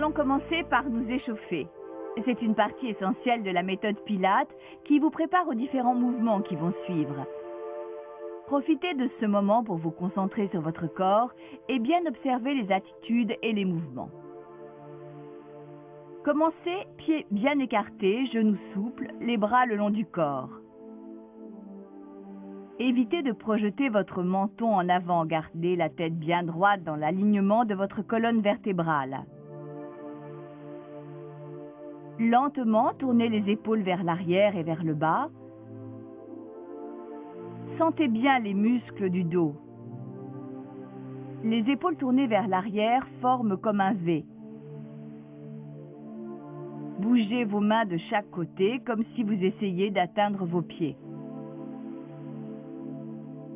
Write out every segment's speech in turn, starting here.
allons commencer par nous échauffer. C'est une partie essentielle de la méthode Pilates qui vous prépare aux différents mouvements qui vont suivre. Profitez de ce moment pour vous concentrer sur votre corps et bien observer les attitudes et les mouvements. Commencez pieds bien écartés, genoux souples, les bras le long du corps. Évitez de projeter votre menton en avant, gardez la tête bien droite dans l'alignement de votre colonne vertébrale. Lentement, tournez les épaules vers l'arrière et vers le bas. Sentez bien les muscles du dos. Les épaules tournées vers l'arrière forment comme un V. Bougez vos mains de chaque côté comme si vous essayiez d'atteindre vos pieds.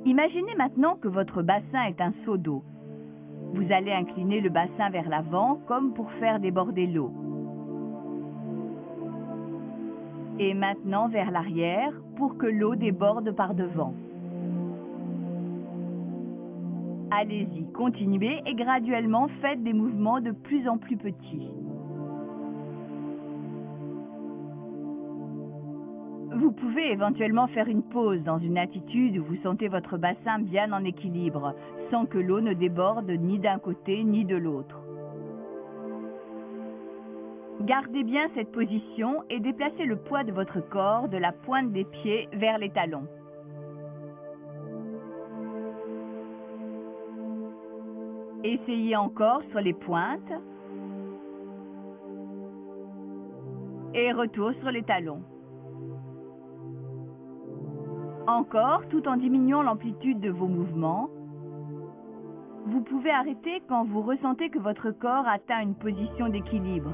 Imaginez maintenant que votre bassin est un seau d'eau. Vous allez incliner le bassin vers l'avant comme pour faire déborder l'eau. Et maintenant vers l'arrière pour que l'eau déborde par devant. Allez-y, continuez et graduellement faites des mouvements de plus en plus petits. Vous pouvez éventuellement faire une pause dans une attitude où vous sentez votre bassin bien en équilibre, sans que l'eau ne déborde ni d'un côté ni de l'autre. Gardez bien cette position et déplacez le poids de votre corps de la pointe des pieds vers les talons. Essayez encore sur les pointes et retour sur les talons. Encore, tout en diminuant l'amplitude de vos mouvements, vous pouvez arrêter quand vous ressentez que votre corps atteint une position d'équilibre.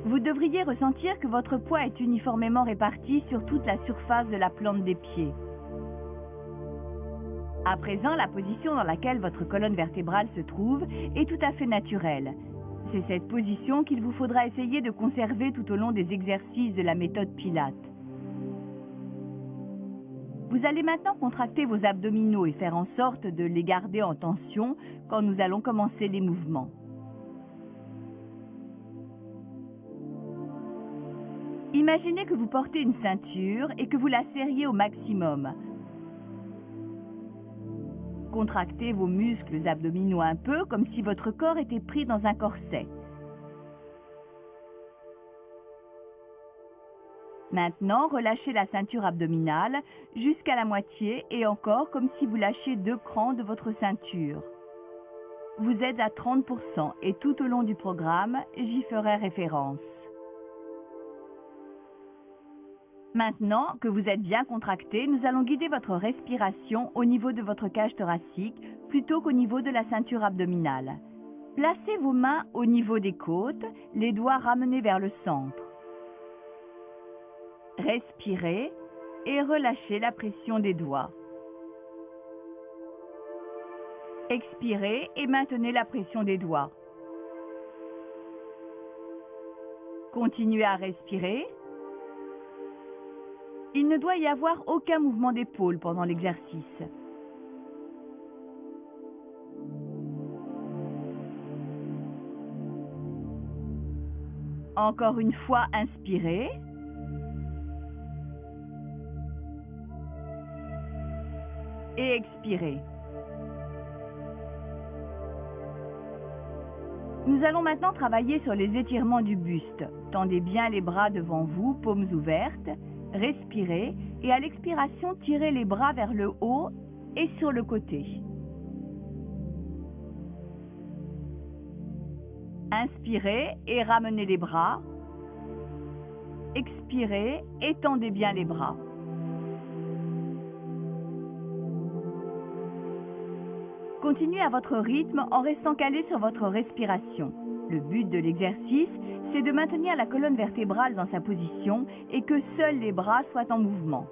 Vous devriez ressentir que votre poids est uniformément réparti sur toute la surface de la plante des pieds. À présent, la position dans laquelle votre colonne vertébrale se trouve est tout à fait naturelle. C'est cette position qu'il vous faudra essayer de conserver tout au long des exercices de la méthode Pilates. Vous allez maintenant contracter vos abdominaux et faire en sorte de les garder en tension quand nous allons commencer les mouvements. Imaginez que vous portez une ceinture et que vous la serriez au maximum. Contractez vos muscles abdominaux un peu comme si votre corps était pris dans un corset. Maintenant, relâchez la ceinture abdominale jusqu'à la moitié et encore comme si vous lâchiez 2 crans de votre ceinture. Vous êtes à 30% et tout au long du programme, j'y ferai référence. Maintenant que vous êtes bien contracté, nous allons guider votre respiration au niveau de votre cage thoracique plutôt qu'au niveau de la ceinture abdominale. Placez vos mains au niveau des côtes, les doigts ramenés vers le centre. Respirez et relâchez la pression des doigts. Expirez et maintenez la pression des doigts. Continuez à respirer. Il ne doit y avoir aucun mouvement d'épaule pendant l'exercice. Encore une fois, inspirez. Et expirez. Nous allons maintenant travailler sur les étirements du buste. Tendez bien les bras devant vous, paumes ouvertes. Respirez et à l'expiration, tirez les bras vers le haut et sur le côté. Inspirez et ramenez les bras. Expirez et tendez bien les bras. Continuez à votre rythme en restant calé sur votre respiration. Le but de l'exercice, c'est de maintenir la colonne vertébrale dans sa position et que seuls les bras soient en mouvement.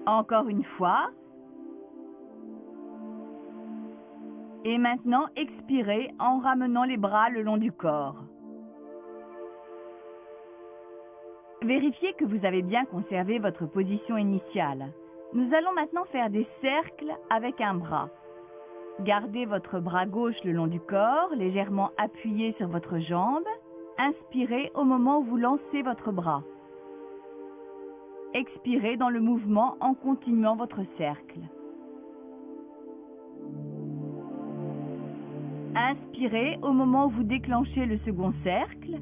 Encore une fois. Et maintenant, expirez en ramenant les bras le long du corps. Vérifiez que vous avez bien conservé votre position initiale. Nous allons maintenant faire des cercles avec un bras. Gardez votre bras gauche le long du corps, légèrement appuyé sur votre jambe. Inspirez au moment où vous lancez votre bras. Expirez dans le mouvement en continuant votre cercle. Inspirez au moment où vous déclenchez le second cercle.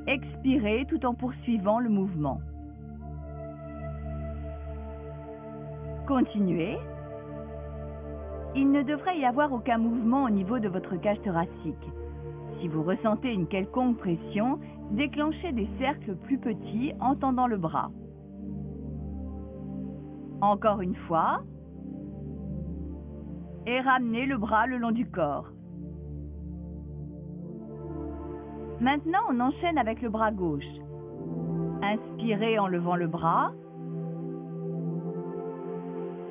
Expirez tout en poursuivant le mouvement. Continuez. Il ne devrait y avoir aucun mouvement au niveau de votre cage thoracique. Si vous ressentez une quelconque pression, déclenchez des cercles plus petits en tendant le bras. Encore une fois. Et ramenez le bras le long du corps. Maintenant, on enchaîne avec le bras gauche. Inspirez en levant le bras.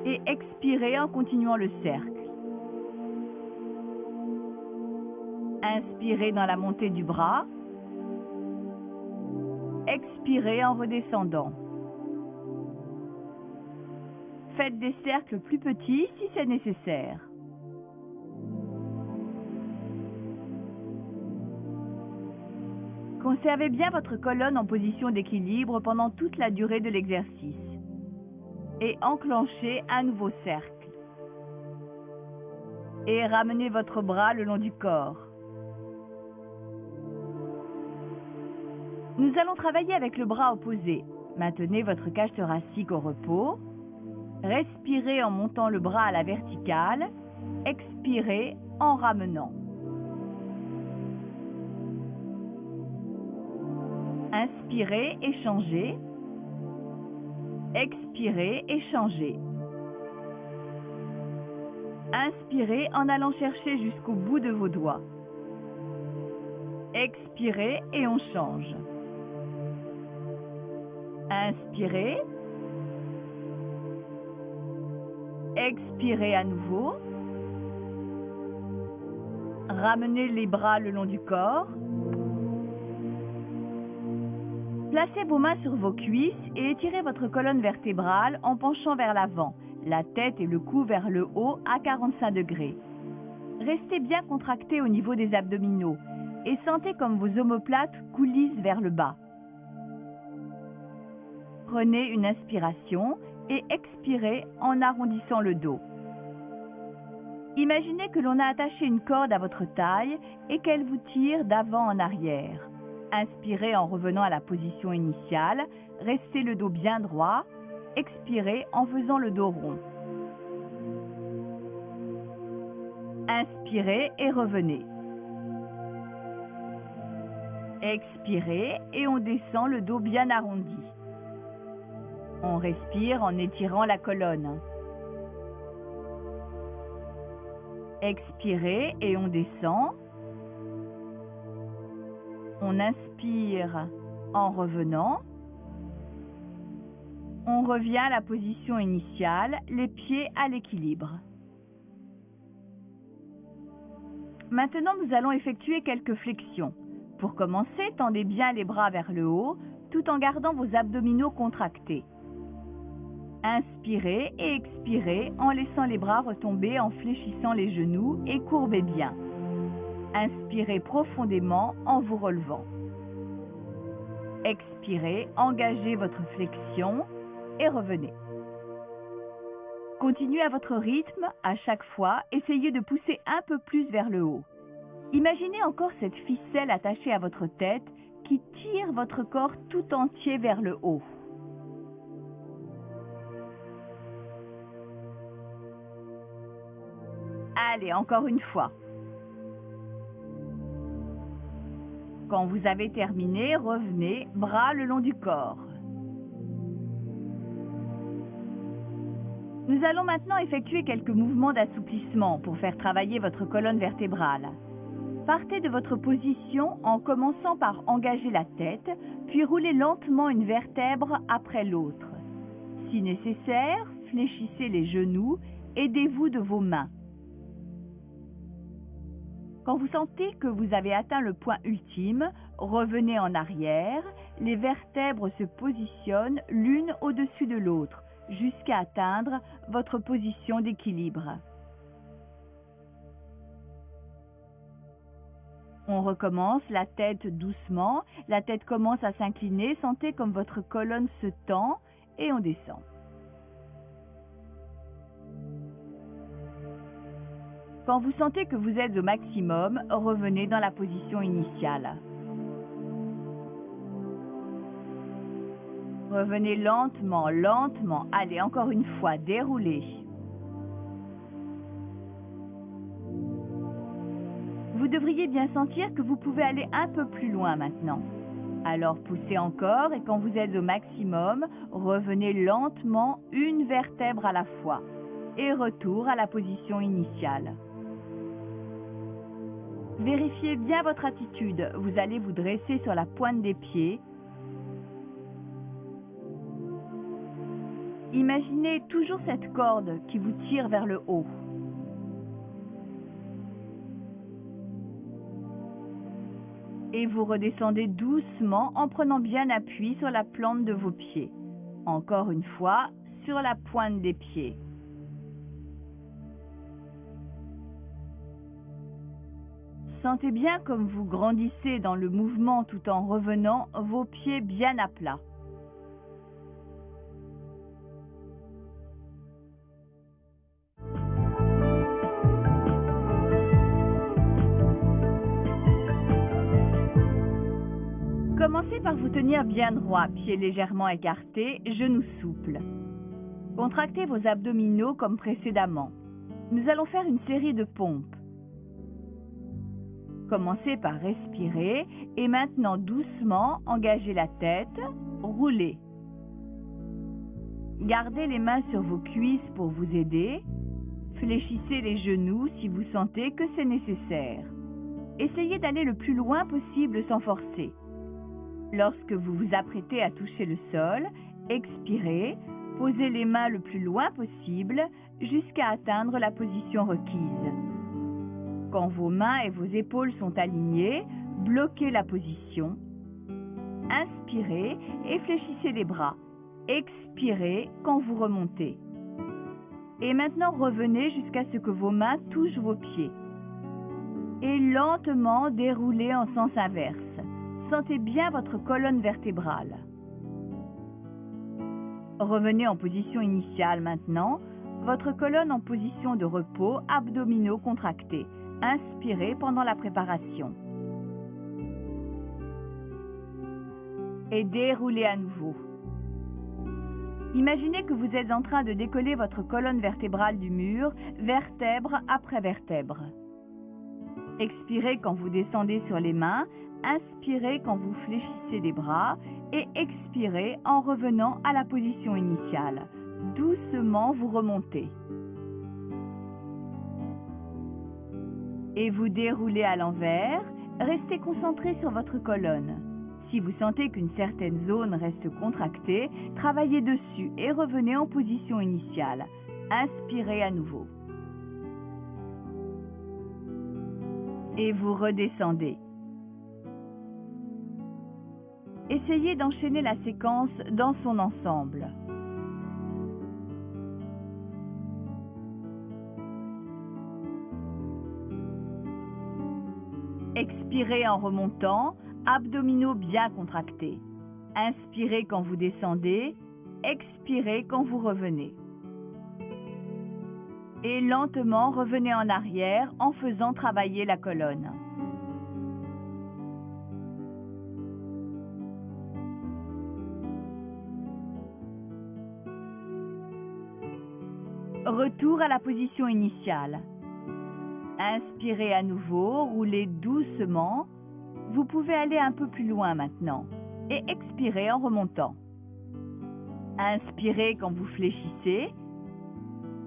Et expirez en continuant le cercle. Inspirez dans la montée du bras. Expirez en redescendant. Faites des cercles plus petits si c'est nécessaire. Conservez bien votre colonne en position d'équilibre pendant toute la durée de l'exercice. Et enclenchez un nouveau cercle. Et ramenez votre bras le long du corps. Nous allons travailler avec le bras opposé. Maintenez votre cage thoracique au repos. Respirez en montant le bras à la verticale. Expirez en ramenant. Inspirez et changez. Expirez et changez. Inspirez en allant chercher jusqu'au bout de vos doigts. Expirez et on change. Inspirez. Expirez à nouveau. Ramenez les bras le long du corps. Placez vos mains sur vos cuisses et étirez votre colonne vertébrale en penchant vers l'avant, la tête et le cou vers le haut à 45 degrés. Restez bien contracté au niveau des abdominaux et sentez comme vos omoplates coulissent vers le bas. Prenez une inspiration et expirez en arrondissant le dos. Imaginez que l'on a attaché une corde à votre taille et qu'elle vous tire d'avant en arrière. Inspirez en revenant à la position initiale, restez le dos bien droit, expirez en faisant le dos rond. Inspirez et revenez. Expirez et on descend le dos bien arrondi. On respire en étirant la colonne. Expirez et on descend. On inspire en revenant. On revient à la position initiale, les pieds à l'équilibre. Maintenant, nous allons effectuer quelques flexions. Pour commencer, tendez bien les bras vers le haut, tout en gardant vos abdominaux contractés. Inspirez et expirez en laissant les bras retomber en fléchissant les genoux et courbez bien. Inspirez profondément en vous relevant. Expirez, engagez votre flexion et revenez. Continuez à votre rythme, à chaque fois, essayez de pousser un peu plus vers le haut. Imaginez encore cette ficelle attachée à votre tête qui tire votre corps tout entier vers le haut. Allez, encore une fois. Quand vous avez terminé, revenez, bras le long du corps. Nous allons maintenant effectuer quelques mouvements d'assouplissement pour faire travailler votre colonne vertébrale. Partez de votre position en commençant par engager la tête, puis roulez lentement une vertèbre après l'autre. Si nécessaire, fléchissez les genoux, aidez-vous de vos mains. Quand vous sentez que vous avez atteint le point ultime, Revenez en arrière, les vertèbres se positionnent l'une au-dessus de l'autre jusqu'à atteindre votre position d'équilibre. On recommence, la tête doucement, la tête commence à s'incliner, sentez comme votre colonne se tend et on descend. Quand vous sentez que vous êtes au maximum, revenez dans la position initiale. Revenez lentement, lentement. Allez, encore une fois, déroulez. Vous devriez bien sentir que vous pouvez aller un peu plus loin maintenant. Alors poussez encore et quand vous êtes au maximum, revenez lentement une vertèbre à la fois et retour à la position initiale. Vérifiez bien votre attitude. Vous allez vous dresser sur la pointe des pieds. Imaginez toujours cette corde qui vous tire vers le haut. Et vous redescendez doucement en prenant bien appui sur la plante de vos pieds. Encore une fois, sur la pointe des pieds. Sentez bien comme vous grandissez dans le mouvement tout en revenant vos pieds bien à plat. Commencez par vous tenir bien droit, pieds légèrement écartés, genoux souples. Contractez vos abdominaux comme précédemment. Nous allons faire une série de pompes. Commencez par respirer et maintenant doucement engagez la tête, roulez. Gardez les mains sur vos cuisses pour vous aider. Fléchissez les genoux si vous sentez que c'est nécessaire. Essayez d'aller le plus loin possible sans forcer. Lorsque vous vous apprêtez à toucher le sol, expirez, posez les mains le plus loin possible jusqu'à atteindre la position requise. Quand vos mains et vos épaules sont alignées, bloquez la position. Inspirez et fléchissez les bras. Expirez quand vous remontez. Et maintenant revenez jusqu'à ce que vos mains touchent vos pieds. Et lentement déroulez en sens inverse. Sentez bien votre colonne vertébrale. Revenez en position initiale maintenant, votre colonne en position de repos, abdominaux contractés. Inspirez pendant la préparation. Et déroulez à nouveau. Imaginez que vous êtes en train de décoller votre colonne vertébrale du mur, vertèbre après vertèbre. Expirez quand vous descendez sur les mains, inspirez quand vous fléchissez les bras et expirez en revenant à la position initiale. Doucement, vous remontez. Et vous déroulez à l'envers, restez concentré sur votre colonne. Si vous sentez qu'une certaine zone reste contractée, travaillez dessus et revenez en position initiale. Inspirez à nouveau. Et vous redescendez. Essayez d'enchaîner la séquence dans son ensemble. Expirez en remontant, abdominaux bien contractés. Inspirez quand vous descendez, expirez quand vous revenez. Et lentement revenez en arrière en faisant travailler la colonne. Retour à la position initiale. Inspirez à nouveau, roulez doucement. Vous pouvez aller un peu plus loin maintenant. Et expirez en remontant. Inspirez quand vous fléchissez.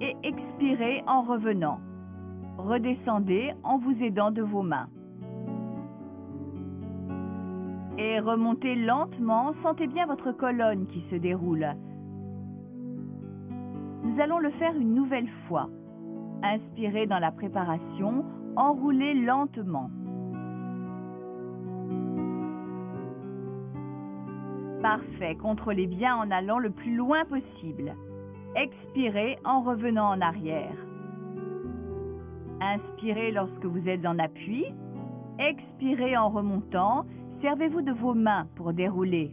Et expirez en revenant. Redescendez en vous aidant de vos mains. Et remontez lentement, sentez bien votre colonne qui se déroule. Nous allons le faire une nouvelle fois. Inspirez dans la préparation, enroulez lentement. Parfait, contrôlez bien en allant le plus loin possible. Expirez en revenant en arrière. Inspirez lorsque vous êtes en appui. Expirez en remontant. Servez-vous de vos mains pour dérouler.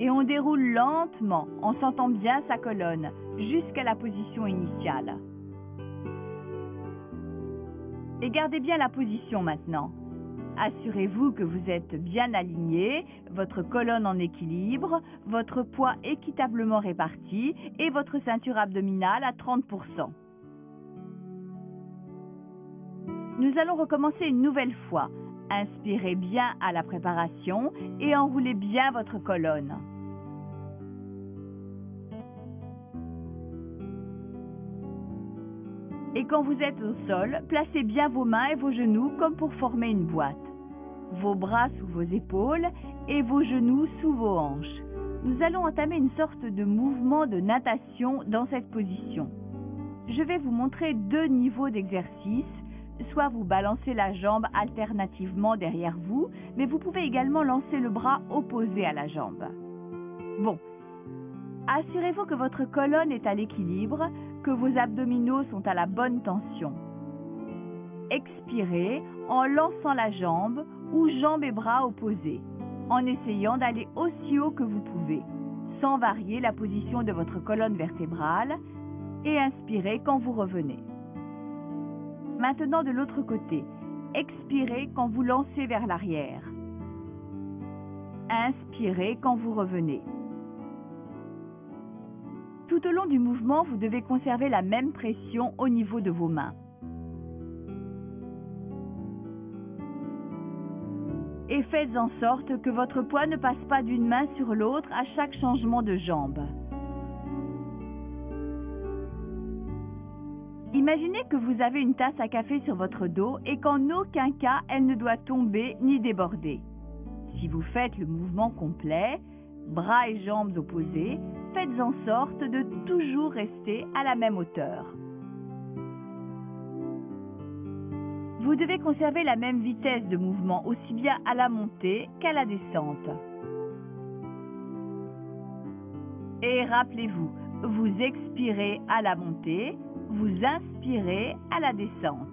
Et on déroule lentement en sentant bien sa colonne jusqu'à la position initiale. Et gardez bien la position maintenant. Assurez-vous que vous êtes bien aligné, votre colonne en équilibre, votre poids équitablement réparti et votre ceinture abdominale à 30%. Nous allons recommencer une nouvelle fois. Inspirez bien à la préparation et enroulez bien votre colonne. Et quand vous êtes au sol, placez bien vos mains et vos genoux comme pour former une boîte. Vos bras sous vos épaules et vos genoux sous vos hanches. Nous allons entamer une sorte de mouvement de natation dans cette position. Je vais vous montrer 2 niveaux d'exercice. Soit vous balancez la jambe alternativement derrière vous, mais vous pouvez également lancer le bras opposé à la jambe. Bon, assurez-vous que votre colonne est à l'équilibre, que vos abdominaux sont à la bonne tension. Expirez en lançant la jambe ou jambes et bras opposés, en essayant d'aller aussi haut que vous pouvez, sans varier la position de votre colonne vertébrale, et inspirez quand vous revenez. Maintenant de l'autre côté, expirez quand vous lancez vers l'arrière. Inspirez quand vous revenez. Tout au long du mouvement, vous devez conserver la même pression au niveau de vos mains. Et faites en sorte que votre poids ne passe pas d'une main sur l'autre à chaque changement de jambe. Imaginez que vous avez une tasse à café sur votre dos et qu'en aucun cas elle ne doit tomber ni déborder. Si vous faites le mouvement complet, bras et jambes opposés, faites en sorte de toujours rester à la même hauteur. Vous devez conserver la même vitesse de mouvement aussi bien à la montée qu'à la descente. Et rappelez-vous, vous expirez à la montée, vous inspirez à la descente.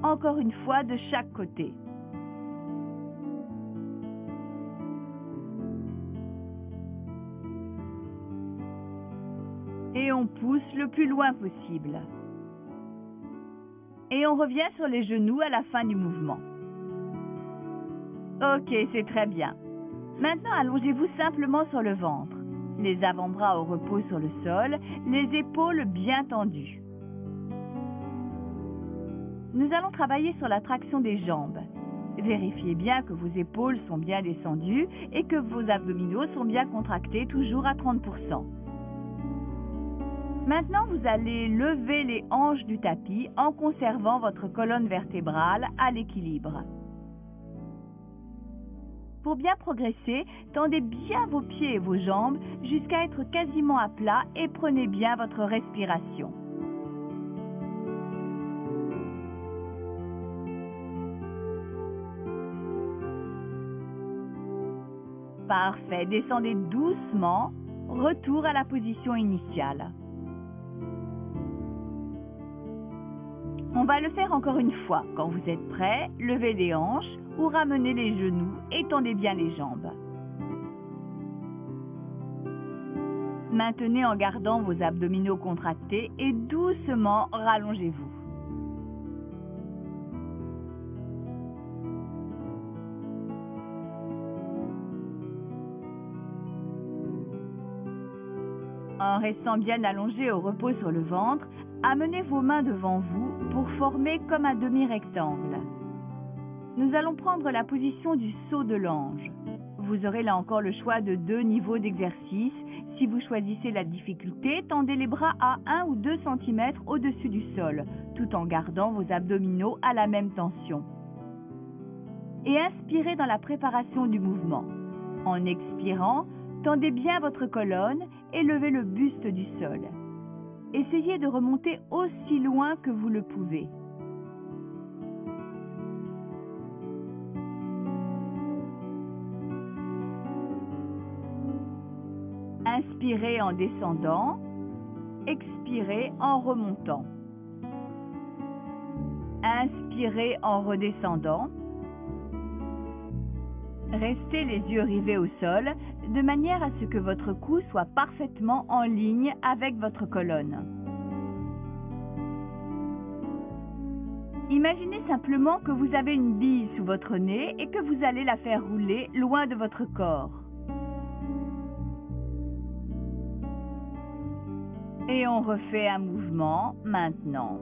Encore une fois de chaque côté. Et on pousse le plus loin possible. Et on revient sur les genoux à la fin du mouvement. Ok, c'est très bien. Maintenant, allongez-vous simplement sur le ventre. Les avant-bras au repos sur le sol, les épaules bien tendues. Nous allons travailler sur la traction des jambes. Vérifiez bien que vos épaules sont bien descendues et que vos abdominaux sont bien contractés, toujours à 30%. Maintenant, vous allez lever les hanches du tapis en conservant votre colonne vertébrale à l'équilibre. Pour bien progresser, tendez bien vos pieds et vos jambes jusqu'à être quasiment à plat et prenez bien votre respiration. Parfait, descendez doucement, retour à la position initiale. On va le faire encore une fois. Quand vous êtes prêt, levez les hanches ou ramenez les genoux et tendez bien les jambes. Maintenez en gardant vos abdominaux contractés et doucement rallongez-vous. En restant bien allongé au repos sur le ventre, amenez vos mains devant vous pour former comme un demi-rectangle. Nous allons prendre la position du saut de l'ange. Vous aurez là encore le choix de 2 niveaux d'exercice. Si vous choisissez la difficulté, tendez les bras à 1 ou 2 cm au-dessus du sol, tout en gardant vos abdominaux à la même tension. Et inspirez dans la préparation du mouvement. En expirant, tendez bien votre colonne et levez le buste du sol. Essayez de remonter aussi loin que vous le pouvez. Inspirez en descendant, expirez en remontant. Inspirez en redescendant. Restez les yeux rivés au sol, de manière à ce que votre cou soit parfaitement en ligne avec votre colonne. Imaginez simplement que vous avez une bille sous votre nez et que vous allez la faire rouler loin de votre corps. Et on refait un mouvement maintenant.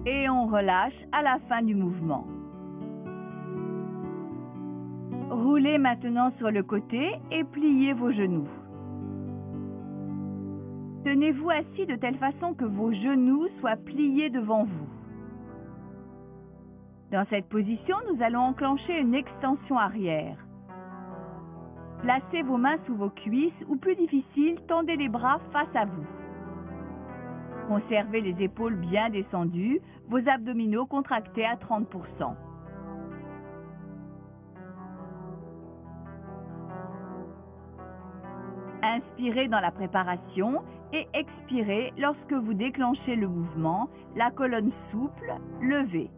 Et on relâche à la fin du mouvement. Roulez maintenant sur le côté et pliez vos genoux. Tenez-vous assis de telle façon que vos genoux soient pliés devant vous. Dans cette position, nous allons enclencher une extension arrière. Placez vos mains sous vos cuisses ou plus difficile, tendez les bras face à vous. Conservez les épaules bien descendues, vos abdominaux contractés à 30%. Inspirez dans la préparation et expirez lorsque vous déclenchez le mouvement, la colonne souple, levée.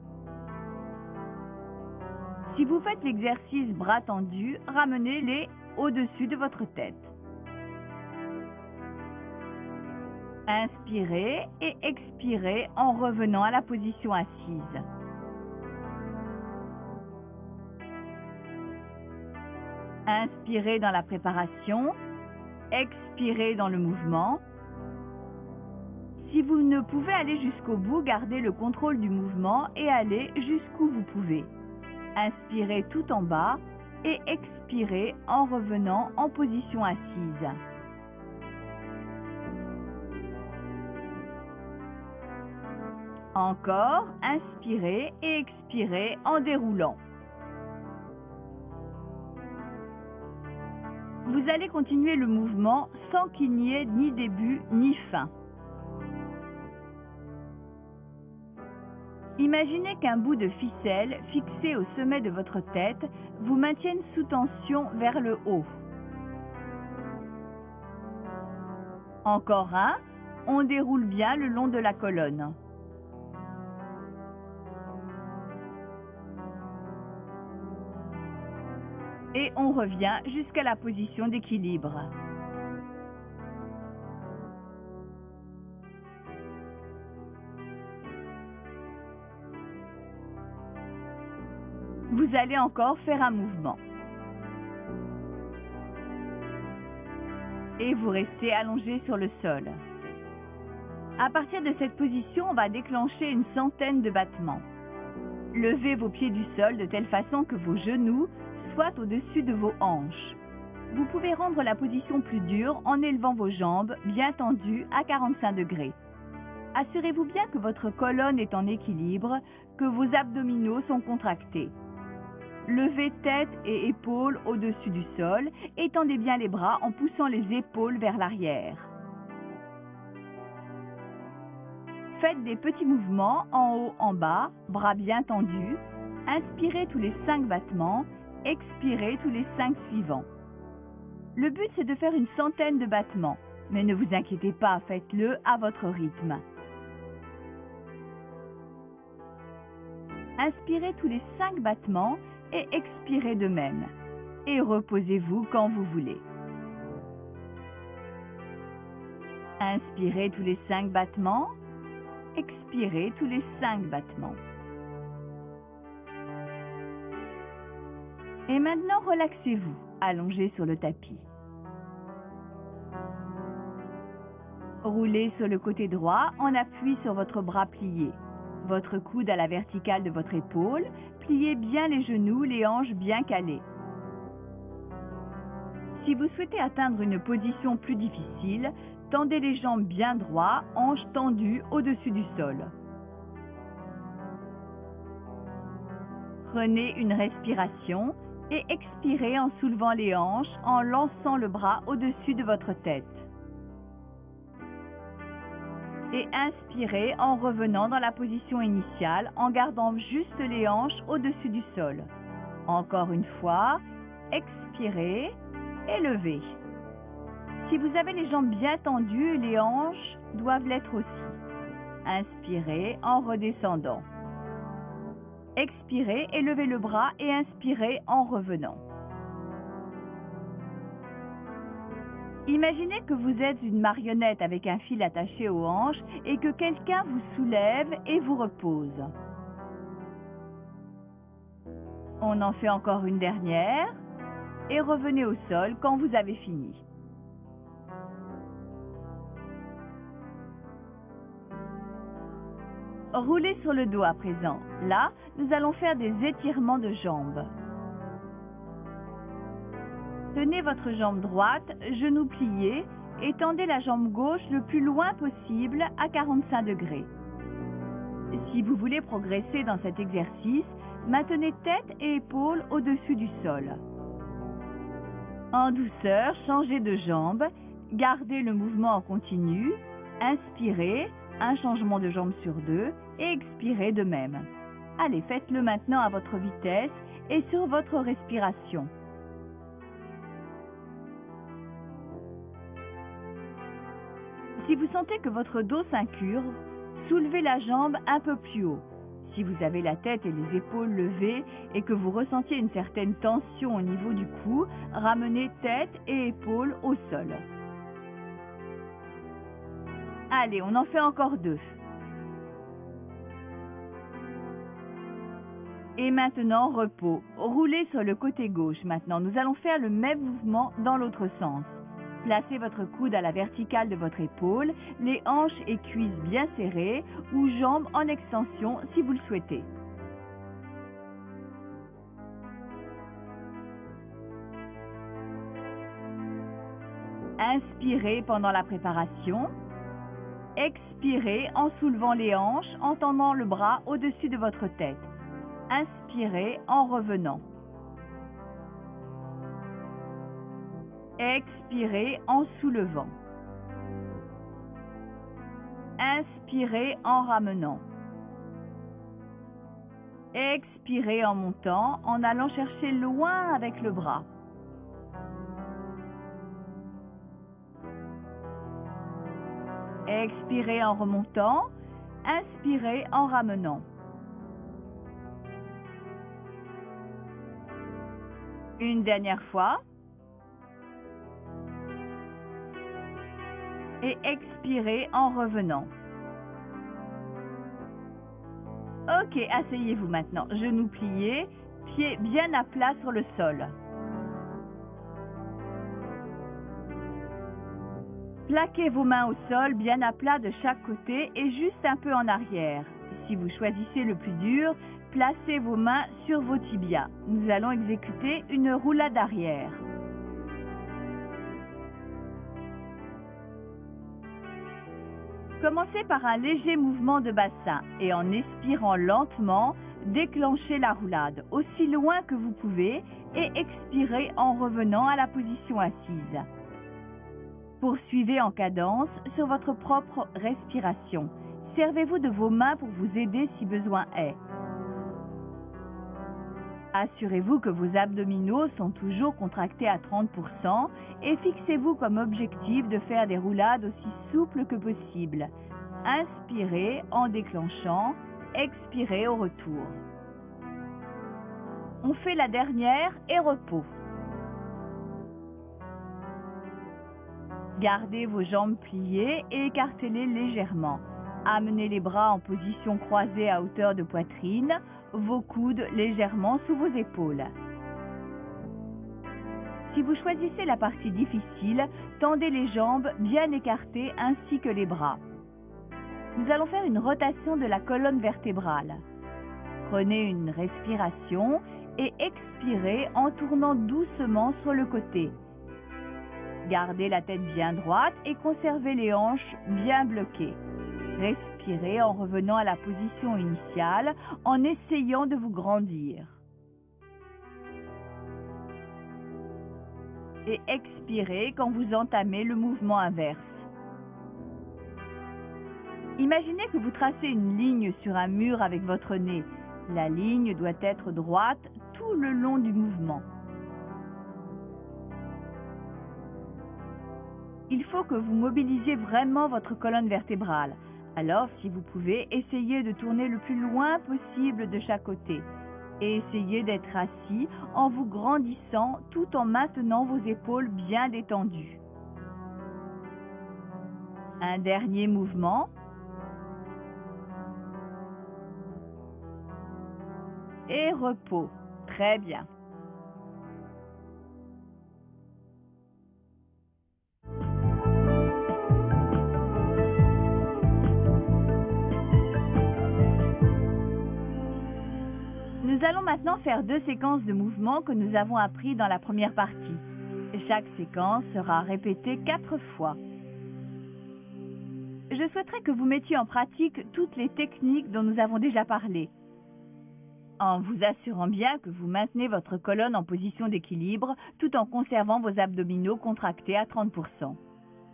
Si vous faites l'exercice bras tendus, ramenez-les au-dessus de votre tête. Inspirez et expirez en revenant à la position assise. Inspirez dans la préparation, expirez dans le mouvement. Si vous ne pouvez aller jusqu'au bout, gardez le contrôle du mouvement et allez jusqu'où vous pouvez. Inspirez tout en bas et expirez en revenant en position assise. Encore, inspirez et expirez en déroulant. Vous allez continuer le mouvement sans qu'il n'y ait ni début ni fin. Imaginez qu'un bout de ficelle fixé au sommet de votre tête vous maintienne sous tension vers le haut. Encore un, on déroule bien le long de la colonne. Et on revient jusqu'à la position d'équilibre. Vous allez encore faire un mouvement. Et vous restez allongé sur le sol. À partir de cette position, on va déclencher une centaine de battements. Levez vos pieds du sol de telle façon que vos genoux soient au-dessus de vos hanches. Vous pouvez rendre la position plus dure en élevant vos jambes bien tendues à 45 degrés. Assurez-vous bien que votre colonne est en équilibre, que vos abdominaux sont contractés. Levez tête et épaules au-dessus du sol et tendez bien les bras en poussant les épaules vers l'arrière. Faites des petits mouvements en haut, en bas, bras bien tendus. Inspirez tous les 5 battements, expirez tous les 5 suivants. Le but, c'est de faire une centaine de battements, mais ne vous inquiétez pas, faites-le à votre rythme. Inspirez tous les 5 battements et expirez de même. Et reposez-vous quand vous voulez. Inspirez tous les 5 battements, expirez tous les 5 battements. Et maintenant, relaxez-vous, allongé sur le tapis. Roulez sur le côté droit en appui sur votre bras plié. Votre coude à la verticale de votre épaule, pliez bien les genoux, les hanches bien calées. Si vous souhaitez atteindre une position plus difficile, tendez les jambes bien droites, hanches tendues au-dessus du sol. Prenez une respiration et expirez en soulevant les hanches, en lançant le bras au-dessus de votre tête. Et inspirez en revenant dans la position initiale en gardant juste les hanches au-dessus du sol. Encore une fois, expirez et levez. Si vous avez les jambes bien tendues, les hanches doivent l'être aussi. Inspirez en redescendant. Expirez et levez le bras et inspirez en revenant. Imaginez que vous êtes une marionnette avec un fil attaché aux hanches et que quelqu'un vous soulève et vous repose. On en fait encore une dernière et revenez au sol quand vous avez fini. Roulez sur le dos à présent. Là, nous allons faire des étirements de jambes. Tenez votre jambe droite, genou plié, et tendez la jambe gauche le plus loin possible à 45 degrés. Si vous voulez progresser dans cet exercice, maintenez tête et épaules au-dessus du sol. En douceur, changez de jambe, gardez le mouvement en continu, inspirez, un changement de jambe sur deux, et expirez de même. Allez, faites-le maintenant à votre vitesse et sur votre respiration. Si vous sentez que votre dos s'incurve, soulevez la jambe un peu plus haut. Si vous avez la tête et les épaules levées et que vous ressentiez une certaine tension au niveau du cou, ramenez tête et épaules au sol. Allez, on en fait encore 2. Et maintenant, repos. Roulez sur le côté gauche. Maintenant, nous allons faire le même mouvement dans l'autre sens. Placez votre coude à la verticale de votre épaule, les hanches et cuisses bien serrées ou jambes en extension si vous le souhaitez. Inspirez pendant la préparation. Expirez en soulevant les hanches, en tendant le bras au-dessus de votre tête. Inspirez en revenant. Expirez en soulevant. Inspirez en ramenant. Expirez en montant, en allant chercher loin avec le bras. Expirez en remontant. Inspirez en ramenant. Une dernière fois. Et expirez en revenant. Ok, asseyez-vous maintenant. Genoux pliés, pieds bien à plat sur le sol. Plaquez vos mains au sol bien à plat de chaque côté et juste un peu en arrière. Si vous choisissez le plus dur, placez vos mains sur vos tibias. Nous allons exécuter une roulade arrière. Commencez par un léger mouvement de bassin et en expirant lentement, déclenchez la roulade aussi loin que vous pouvez et expirez en revenant à la position assise. Poursuivez en cadence sur votre propre respiration. Servez-vous de vos mains pour vous aider si besoin est. Assurez-vous que vos abdominaux sont toujours contractés à 30% et fixez-vous comme objectif de faire des roulades aussi souples que possible. Inspirez en déclenchant, expirez au retour. On fait la dernière et repos. Gardez vos jambes pliées et écartez-les légèrement. Amenez les bras en position croisée à hauteur de poitrine, vos coudes légèrement sous vos épaules. Si vous choisissez la partie difficile, tendez les jambes bien écartées ainsi que les bras. Nous allons faire une rotation de la colonne vertébrale. Prenez une respiration et expirez en tournant doucement sur le côté. Gardez la tête bien droite et conservez les hanches bien bloquées. Respirez en revenant à la position initiale, en essayant de vous grandir. Et expirez quand vous entamez le mouvement inverse. Imaginez que vous tracez une ligne sur un mur avec votre nez. La ligne doit être droite tout le long du mouvement. il faut que vous mobilisiez vraiment votre colonne vertébrale. Alors, si vous pouvez, essayez de tourner le plus loin possible de chaque côté. Et essayez d'être assis en vous grandissant tout en maintenant vos épaules bien détendues. Un dernier mouvement. Et repos. Très bien. Nous allons maintenant faire 2 séquences de mouvements que nous avons appris dans la première partie. Chaque séquence sera répétée 4 fois. Je souhaiterais que vous mettiez en pratique toutes les techniques dont nous avons déjà parlé, en vous assurant bien que vous maintenez votre colonne en position d'équilibre tout en conservant vos abdominaux contractés à 30%.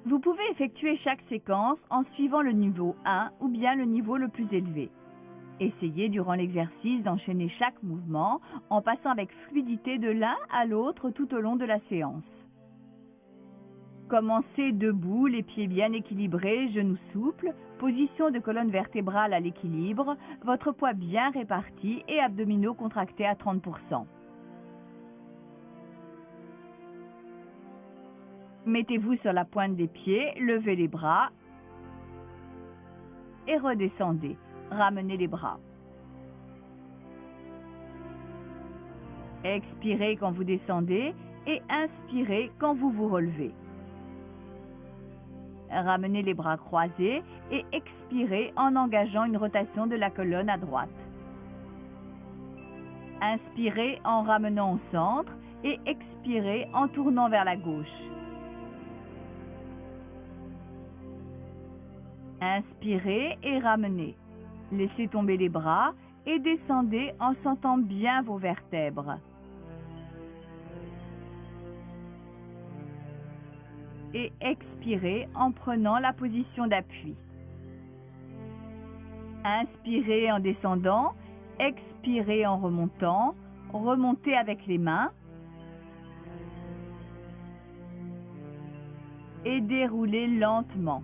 Vous pouvez effectuer chaque séquence en suivant le niveau 1 ou bien le niveau le plus élevé. Essayez durant l'exercice d'enchaîner chaque mouvement en passant avec fluidité de l'un à l'autre tout au long de la séance. Commencez debout, les pieds bien équilibrés, genoux souples, position de colonne vertébrale à l'équilibre, votre poids bien réparti et abdominaux contractés à 30%. Mettez-vous sur la pointe des pieds, levez les bras et redescendez. Ramenez les bras. Expirez quand vous descendez et inspirez quand vous vous relevez. Ramenez les bras croisés et expirez en engageant une rotation de la colonne à droite. Inspirez en ramenant au centre et expirez en tournant vers la gauche. Inspirez et ramenez. Laissez tomber les bras et descendez en sentant bien vos vertèbres. Et expirez en prenant la position d'appui. Inspirez en descendant, expirez en remontant, remontez avec les mains et déroulez lentement.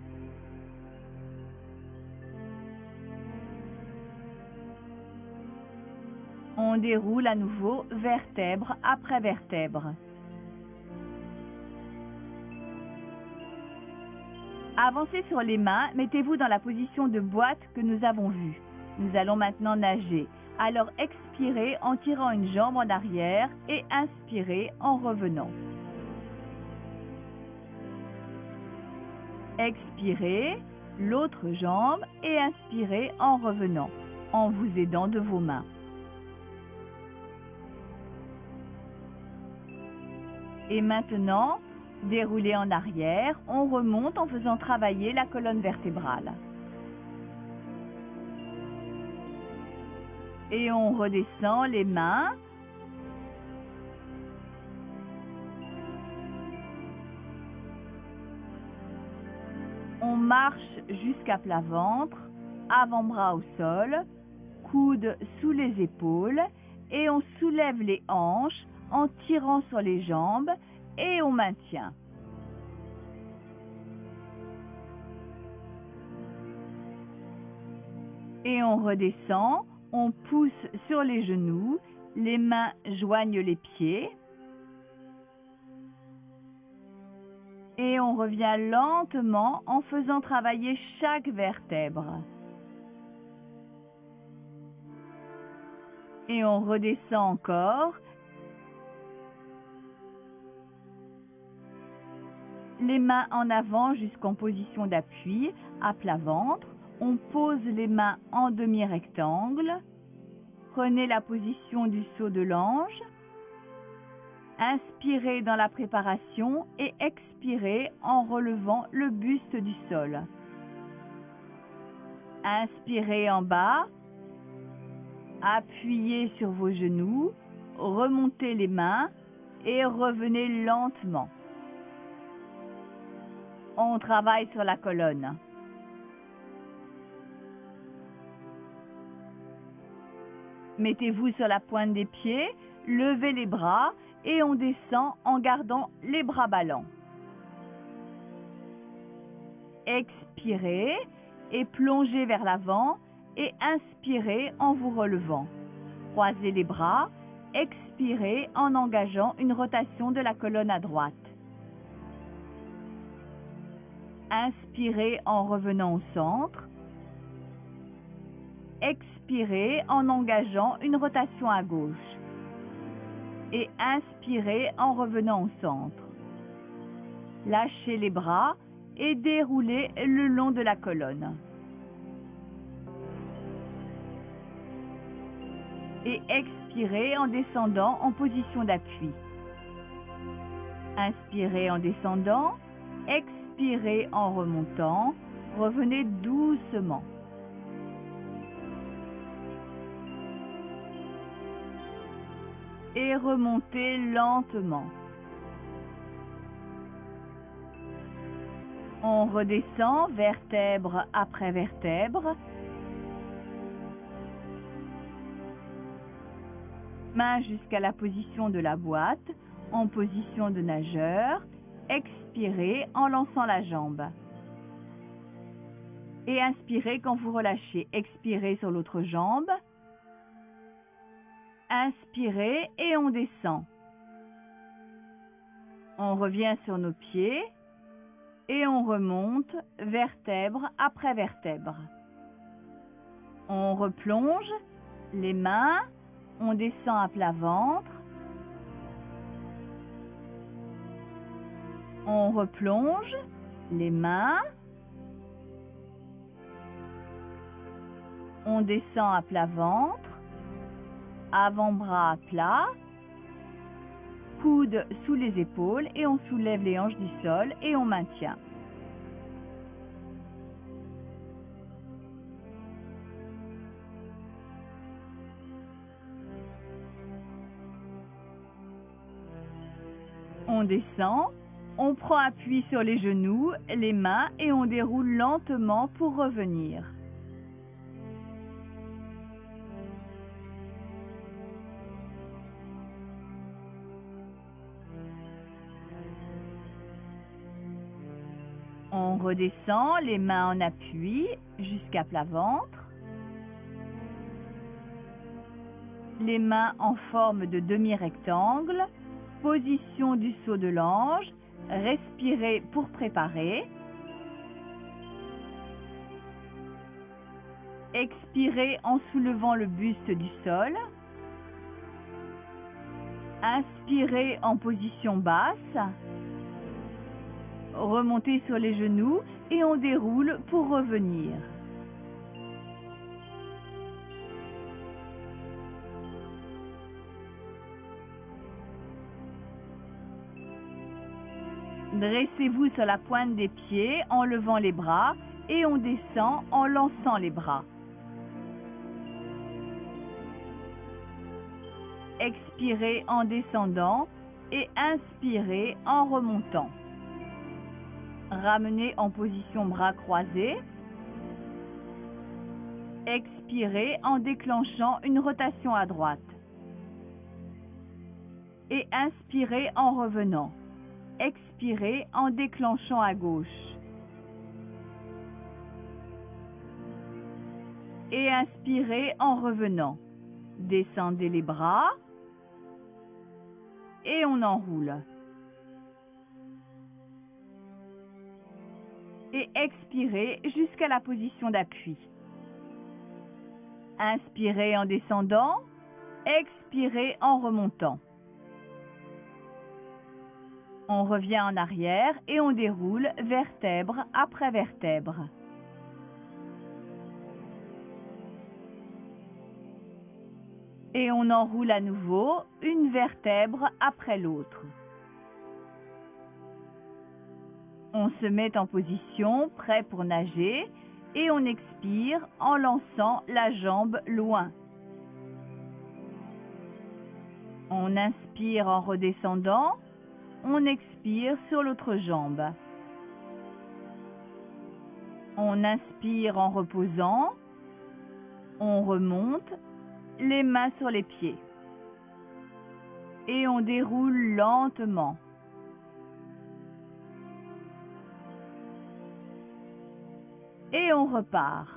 On déroule à nouveau vertèbre après vertèbre. Avancez sur les mains, mettez-vous dans la position de boîte que nous avons vue. Nous allons maintenant nager. Alors expirez en tirant une jambe en arrière et inspirez en revenant. Expirez l'autre jambe et inspirez en revenant, en vous aidant de vos mains. Et maintenant, déroulez en arrière, on remonte en faisant travailler la colonne vertébrale. Et on redescend les mains. On marche jusqu'à plat ventre, avant-bras au sol, coudes sous les épaules et on soulève les hanches en tirant sur les jambes et on maintient. Et on redescend, on pousse sur les genoux, les mains joignent les pieds. Et on revient lentement en faisant travailler chaque vertèbre. Et on redescend encore. Les mains en avant jusqu'en position d'appui, à plat ventre. On pose les mains en demi-rectangle. Prenez la position du saut de l'ange. Inspirez dans la préparation et expirez en relevant le buste du sol. Inspirez en bas. Appuyez sur vos genoux. Remontez les mains et revenez lentement. On travaille sur la colonne. Mettez-vous sur la pointe des pieds, levez les bras et on descend en gardant les bras ballants. expirez et plongez vers l'avant et inspirez en vous relevant. Croisez les bras, expirez en engageant une rotation de la colonne à droite. Inspirez en revenant au centre. Expirez en engageant une rotation à gauche. Et inspirez en revenant au centre. Lâchez les bras et déroulez le long de la colonne. Et expirez en descendant en position d'appui. Inspirez en descendant, expirez en remontant, revenez doucement. Et remontez lentement. On redescend vertèbre après vertèbre. Main jusqu'à la position de la boîte, en position de nageur. Expirez en lançant la jambe. Et inspirez quand vous relâchez. Expirez sur l'autre jambe. Inspirez et on descend. On revient sur nos pieds et on remonte vertèbre après vertèbre. On replonge les mains, on descend à plat ventre. On replonge les mains. On descend à plat ventre. Avant-bras à plat. Coudes sous les épaules et on soulève les hanches du sol et on maintient. On descend, on prend appui sur les genoux, les mains et on déroule lentement pour revenir. On redescend, les mains en appui jusqu'à plat ventre. Les mains en forme de demi-rectangle. Position du saut de l'ange. Respirez pour préparer. Expirez en soulevant le buste du sol. Inspirez en position basse. Remontez sur les genoux et on déroule pour revenir. Dressez-vous sur la pointe des pieds en levant les bras et on descend en lançant les bras. Expirez en descendant et inspirez en remontant. Ramenez en position bras croisés. Expirez en déclenchant une rotation à droite. Et inspirez en revenant. Expirez en déclenchant à gauche. Et inspirez en revenant. Descendez les bras. Et on enroule. Et expirez jusqu'à la position d'appui. Inspirez en descendant. Expirez en remontant. On revient en arrière et on déroule vertèbre après vertèbre. Et on enroule à nouveau une vertèbre après l'autre. On se met en position, prêt pour nager, et on expire en lançant la jambe loin. On inspire en redescendant, on expire sur l'autre jambe. On inspire en reposant, on remonte, les mains sur les pieds. Et on déroule lentement. Et on repart.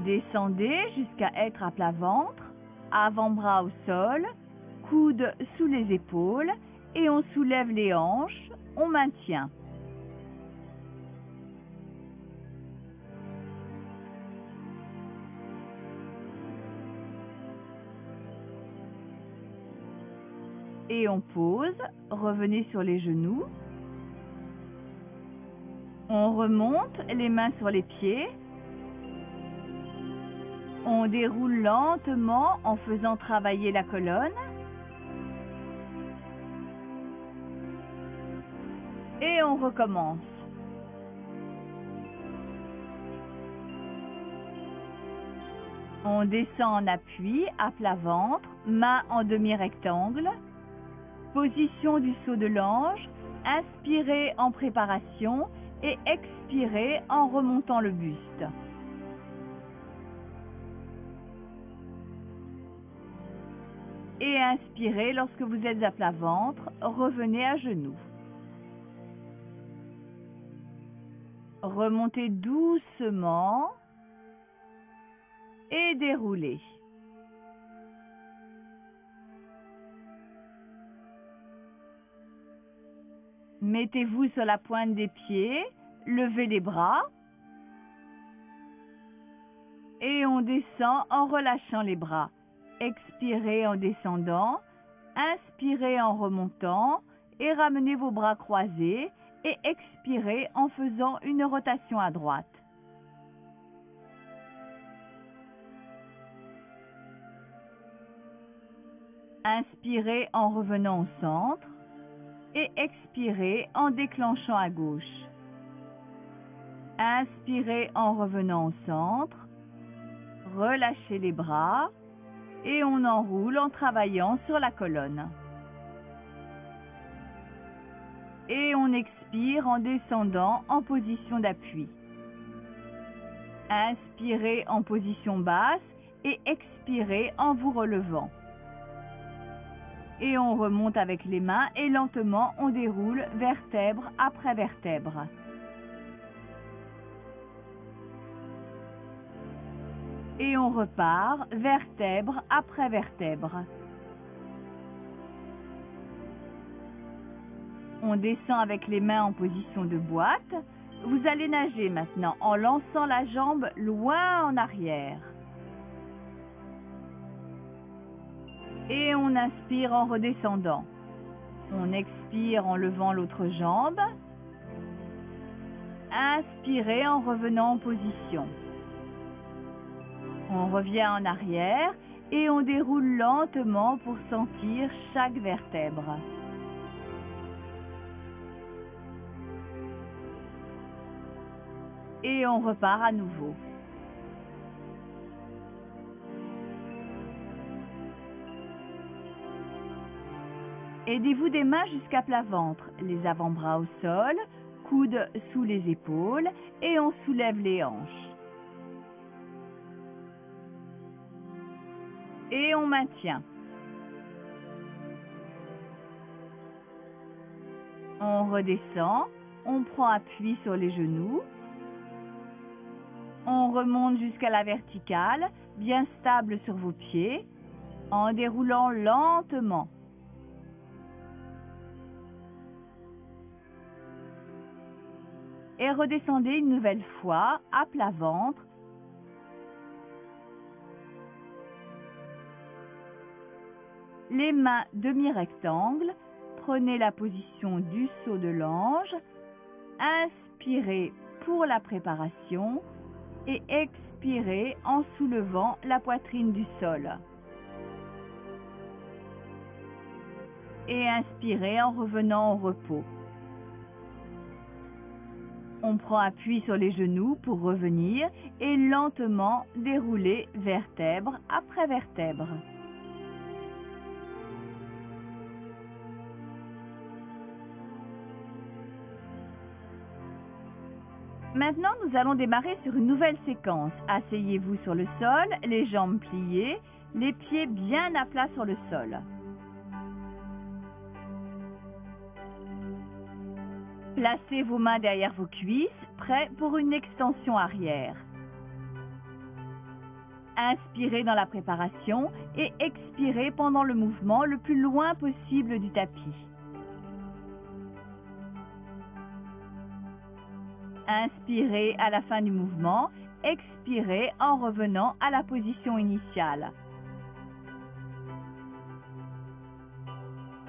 Descendez jusqu'à être à plat ventre, avant-bras au sol, coudes sous les épaules et on soulève les hanches, on maintient. Et on pose, revenez sur les genoux. On remonte les mains sur les pieds. On déroule lentement en faisant travailler la colonne. Et on recommence. On descend en appui, à plat ventre, main en demi-rectangle. Position du saut de l'ange, inspirez en préparation et expirez en remontant le buste. Et inspirez lorsque vous êtes à plat ventre, revenez à genoux. Remontez doucement et déroulez. Mettez-vous sur la pointe des pieds, levez les bras et on descend en relâchant les bras. Expirez en descendant, inspirez en remontant et ramenez vos bras croisés et expirez en faisant une rotation à droite. Inspirez en revenant au centre et expirez en déclenchant à gauche. Inspirez en revenant au centre, relâchez les bras et on enroule en travaillant sur la colonne. Et on expire en descendant en position d'appui. Inspirez en position basse et expirez en vous relevant. Et on remonte avec les mains et lentement on déroule vertèbre après vertèbre. Et on repart vertèbre après vertèbre. On descend avec les mains en position de boîte. Vous allez nager maintenant en lançant la jambe loin en arrière. Et on inspire en redescendant. On expire en levant l'autre jambe. Inspirez en revenant en position. On revient en arrière et on déroule lentement pour sentir chaque vertèbre. Et on repart à nouveau. Aidez-vous des mains jusqu'à plat ventre, les avant-bras au sol, coudes sous les épaules et on soulève les hanches. Et on maintient. On redescend, on prend appui sur les genoux. On remonte jusqu'à la verticale, bien stable sur vos pieds, en déroulant lentement. Et redescendez une nouvelle fois à plat ventre. Les mains demi-rectangle, prenez la position du saut de l'ange, inspirez pour la préparation et expirez en soulevant la poitrine du sol. Et inspirez en revenant au repos. On prend appui sur les genoux pour revenir et lentement dérouler vertèbre après vertèbre. Maintenant, nous allons démarrer sur une nouvelle séquence. Asseyez-vous sur le sol, les jambes pliées, les pieds bien à plat sur le sol. Placez vos mains derrière vos cuisses, prêts pour une extension arrière. Inspirez dans la préparation et expirez pendant le mouvement le plus loin possible du tapis. Inspirez à la fin du mouvement, expirez en revenant à la position initiale.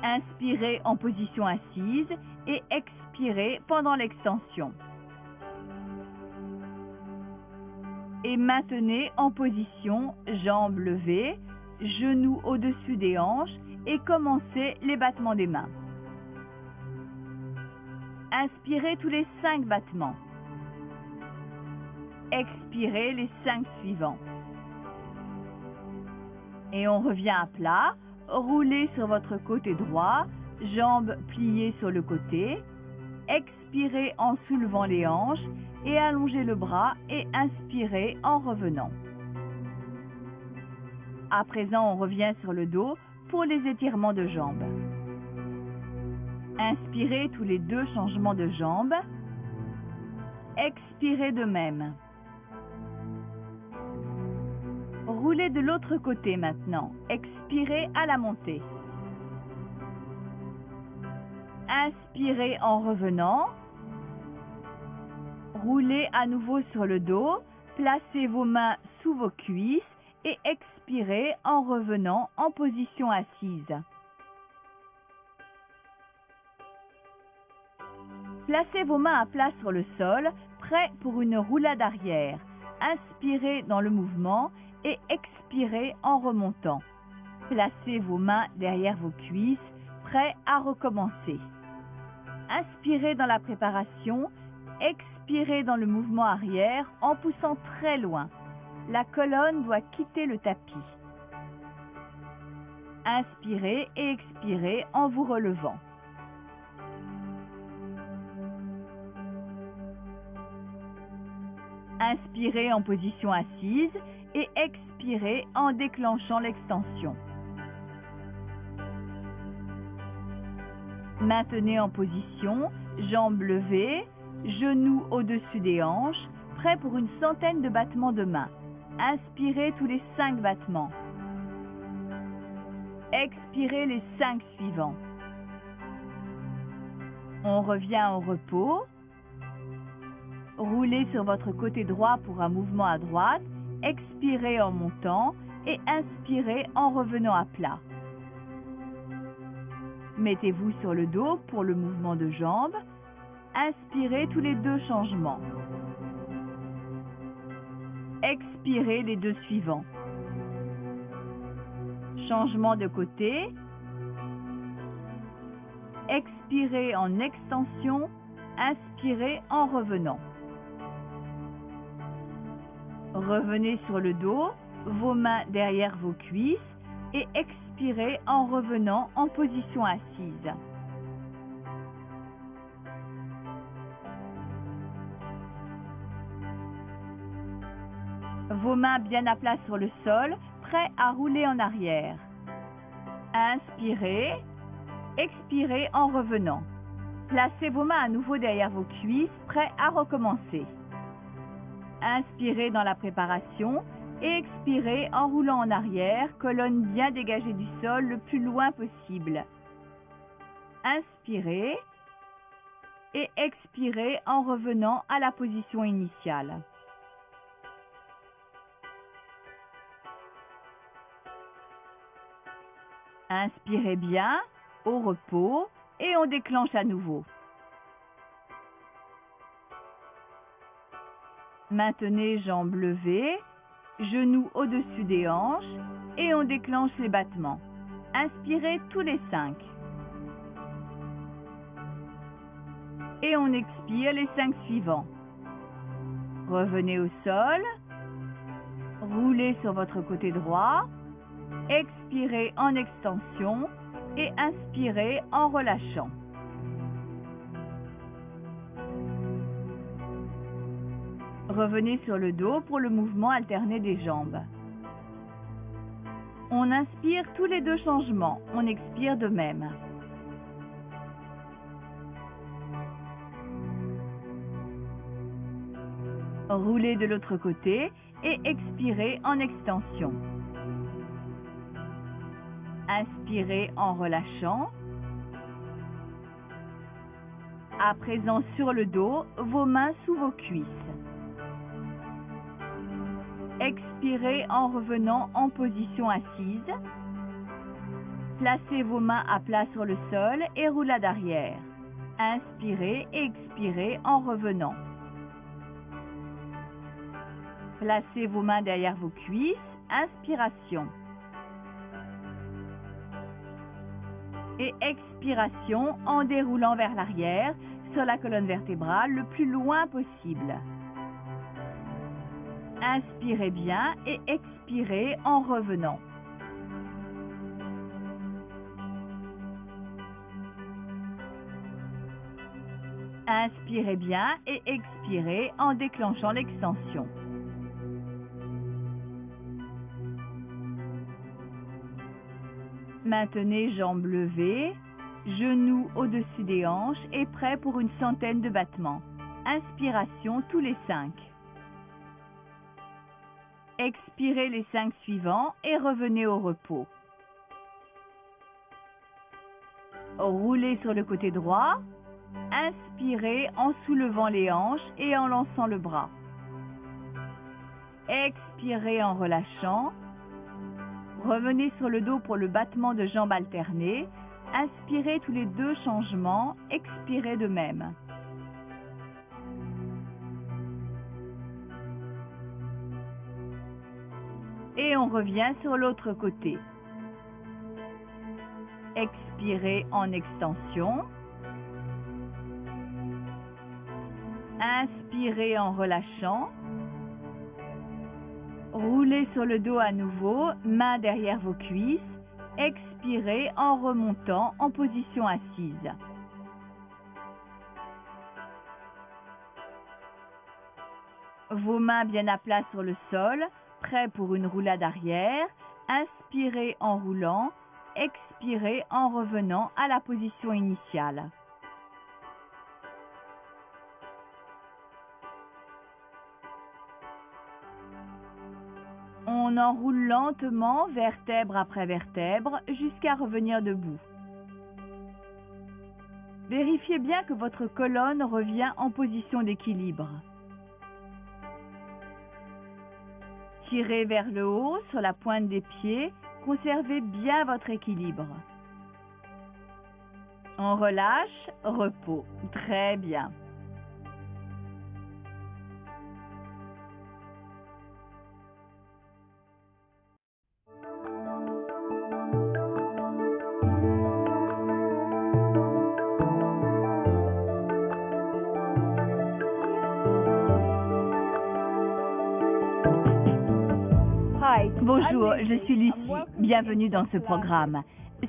Inspirez en position assise et expirez pendant l'extension. Et maintenez en position jambes levées, genoux au-dessus des hanches et commencez les battements des mains. Inspirez tous les 5 battements. Expirez les 5 suivants. Et on revient à plat. Roulez sur votre côté droit, jambes pliées sur le côté. Expirez en soulevant les hanches et allongez le bras et inspirez en revenant. À présent, on revient sur le dos pour les étirements de jambes. Inspirez tous les 2 changements de jambes. Expirez de même. Roulez de l'autre côté maintenant. Expirez à la montée. Inspirez en revenant. Roulez à nouveau sur le dos. Placez vos mains sous vos cuisses et expirez en revenant en position assise. Placez vos mains à plat sur le sol, prêts pour une roulade arrière. Inspirez dans le mouvement et expirez en remontant. Placez vos mains derrière vos cuisses, prêts à recommencer. Inspirez dans la préparation, expirez dans le mouvement arrière en poussant très loin. La colonne doit quitter le tapis. Inspirez et expirez en vous relevant. Inspirez en position assise et expirez en déclenchant l'extension. Maintenez en position, jambes levées, genoux au-dessus des hanches, prêts pour une centaine de battements de mains. Inspirez tous les 5 battements. Expirez les 5 suivants. On revient au repos. Roulez sur votre côté droit pour un mouvement à droite, expirez en montant et inspirez en revenant à plat. Mettez-vous sur le dos pour le mouvement de jambes. Inspirez tous les 2 changements. Expirez les 2 suivants. Changement de côté. Expirez en extension, inspirez en revenant. Revenez sur le dos, vos mains derrière vos cuisses et expirez en revenant en position assise. Vos mains bien à plat sur le sol, prêts à rouler en arrière. Inspirez, expirez en revenant. Placez vos mains à nouveau derrière vos cuisses, prêts à recommencer. Inspirez dans la préparation et expirez en roulant en arrière, colonne bien dégagée du sol le plus loin possible. Inspirez et expirez en revenant à la position initiale. Inspirez bien, au repos, et on déclenche à nouveau. Maintenez jambes levées, genoux au-dessus des hanches, et on déclenche les battements. Inspirez tous les 5. Et on expire les 5 suivants. Revenez au sol, roulez sur votre côté droit, expirez en extension et inspirez en relâchant. Revenez sur le dos pour le mouvement alterné des jambes. On inspire tous les 2 changements, on expire de même. Roulez de l'autre côté et expirez en extension. Inspirez en relâchant. À présent sur le dos, vos mains sous vos cuisses. Expirez en revenant en position assise. Placez vos mains à plat sur le sol et roulade arrière. Inspirez et expirez en revenant. Placez vos mains derrière vos cuisses. Inspiration. Et expiration en déroulant vers l'arrière sur la colonne vertébrale le plus loin possible. Inspirez bien et expirez en revenant. Inspirez bien et expirez en déclenchant l'extension. Maintenez jambes levées, genoux au-dessus des hanches et prêts pour une centaine de battements. Inspiration tous les 5. Expirez les 5 suivants et revenez au repos. Roulez sur le côté droit. Inspirez en soulevant les hanches et en lançant le bras. Expirez en relâchant. Revenez sur le dos pour le battement de jambes alterné. Inspirez tous les 2 changements. Expirez de même. Et on revient sur l'autre côté. Expirez en extension. Inspirez en relâchant. Roulez sur le dos à nouveau, mains derrière vos cuisses. Expirez en remontant en position assise. Vos mains bien à plat sur le sol, prêts pour une roulade arrière. Inspirez en roulant. Expirez en revenant à la position initiale. On enroule lentement, vertèbre après vertèbre, jusqu'à revenir debout. Vérifiez bien que votre colonne revient en position d'équilibre. Tirez vers le haut sur la pointe des pieds, conservez bien votre équilibre. On relâche, repos. Très bien. Bonjour, je suis Lucie. Bienvenue dans ce programme.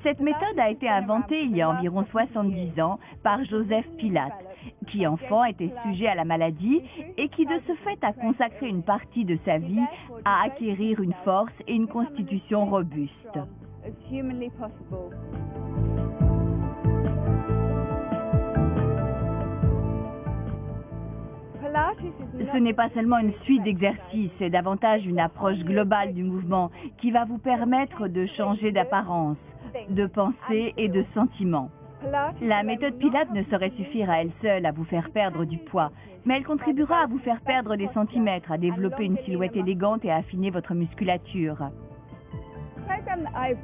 Cette méthode a été inventée il y a environ 70 ans par Joseph Pilates, qui enfant était sujet à la maladie et qui de ce fait a consacré une partie de sa vie à acquérir une force et une constitution robuste. Ce n'est pas seulement une suite d'exercices, c'est davantage une approche globale du mouvement qui va vous permettre de changer d'apparence, de pensée et de sentiment. La méthode Pilates ne saurait suffire à elle seule à vous faire perdre du poids, mais elle contribuera à vous faire perdre des centimètres, à développer une silhouette élégante et à affiner votre musculature.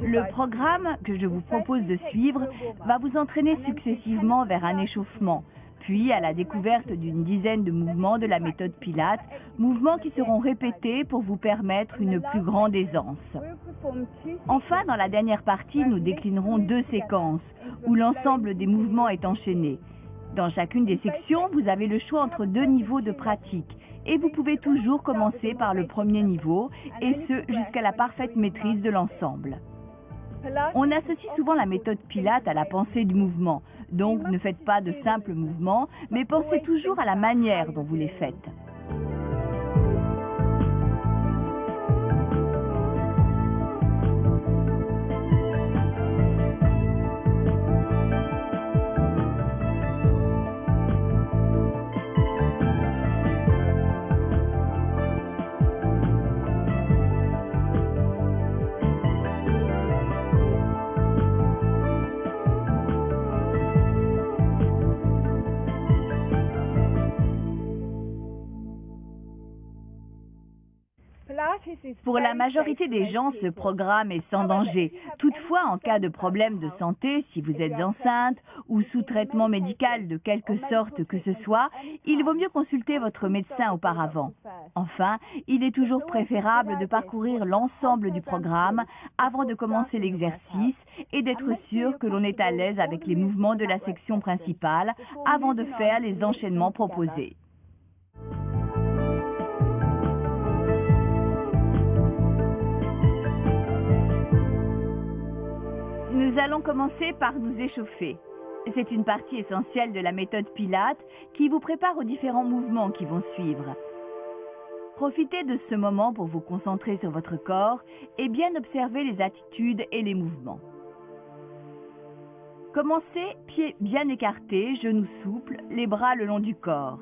Le programme que je vous propose de suivre va vous entraîner successivement vers un échauffement, puis à la découverte d'une dizaine de mouvements de la méthode Pilates, mouvements qui seront répétés pour vous permettre une plus grande aisance. Enfin, dans la dernière partie, nous déclinerons 2 séquences où l'ensemble des mouvements est enchaîné. Dans chacune des sections, vous avez le choix entre 2 niveaux de pratique et vous pouvez toujours commencer par le premier niveau et ce jusqu'à la parfaite maîtrise de l'ensemble. On associe souvent la méthode Pilates à la pensée du mouvement, donc ne faites pas de simples mouvements, mais pensez toujours à la manière dont vous les faites. Pour la majorité des gens, ce programme est sans danger. Toutefois, en cas de problème de santé, si vous êtes enceinte ou sous traitement médical de quelque sorte que ce soit, il vaut mieux consulter votre médecin auparavant. Enfin, il est toujours préférable de parcourir l'ensemble du programme avant de commencer l'exercice et d'être sûr que l'on est à l'aise avec les mouvements de la section principale avant de faire les enchaînements proposés. Nous allons commencer par nous échauffer. C'est une partie essentielle de la méthode Pilates qui vous prépare aux différents mouvements qui vont suivre. Profitez de ce moment pour vous concentrer sur votre corps et bien observer les attitudes et les mouvements. Commencez pieds bien écartés, genoux souples, les bras le long du corps.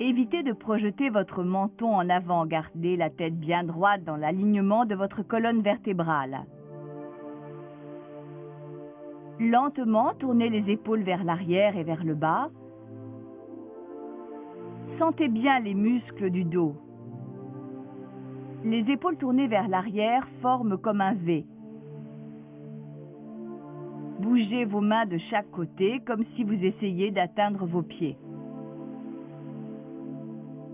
Évitez de projeter votre menton en avant, gardez la tête bien droite dans l'alignement de votre colonne vertébrale. Lentement, tournez les épaules vers l'arrière et vers le bas. Sentez bien les muscles du dos. Les épaules tournées vers l'arrière forment comme un V. Bougez vos mains de chaque côté comme si vous essayiez d'atteindre vos pieds.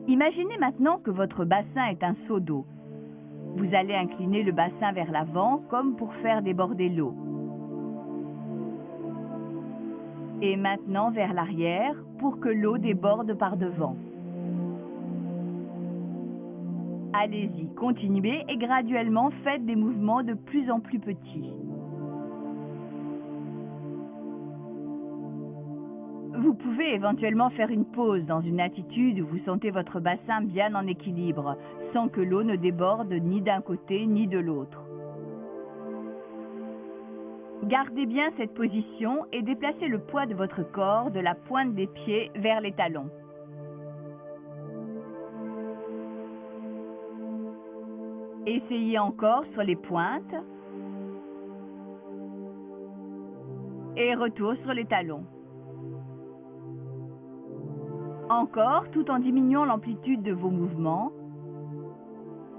Imaginez maintenant que votre bassin est un seau d'eau. Vous allez incliner le bassin vers l'avant comme pour faire déborder l'eau. Et maintenant vers l'arrière pour que l'eau déborde par devant. Allez-y, continuez et graduellement faites des mouvements de plus en plus petits. Vous pouvez éventuellement faire une pause dans une attitude où vous sentez votre bassin bien en équilibre, sans que l'eau ne déborde ni d'un côté ni de l'autre. Gardez bien cette position et déplacez le poids de votre corps de la pointe des pieds vers les talons. Essayez encore sur les pointes et retour sur les talons. Encore, tout en diminuant l'amplitude de vos mouvements.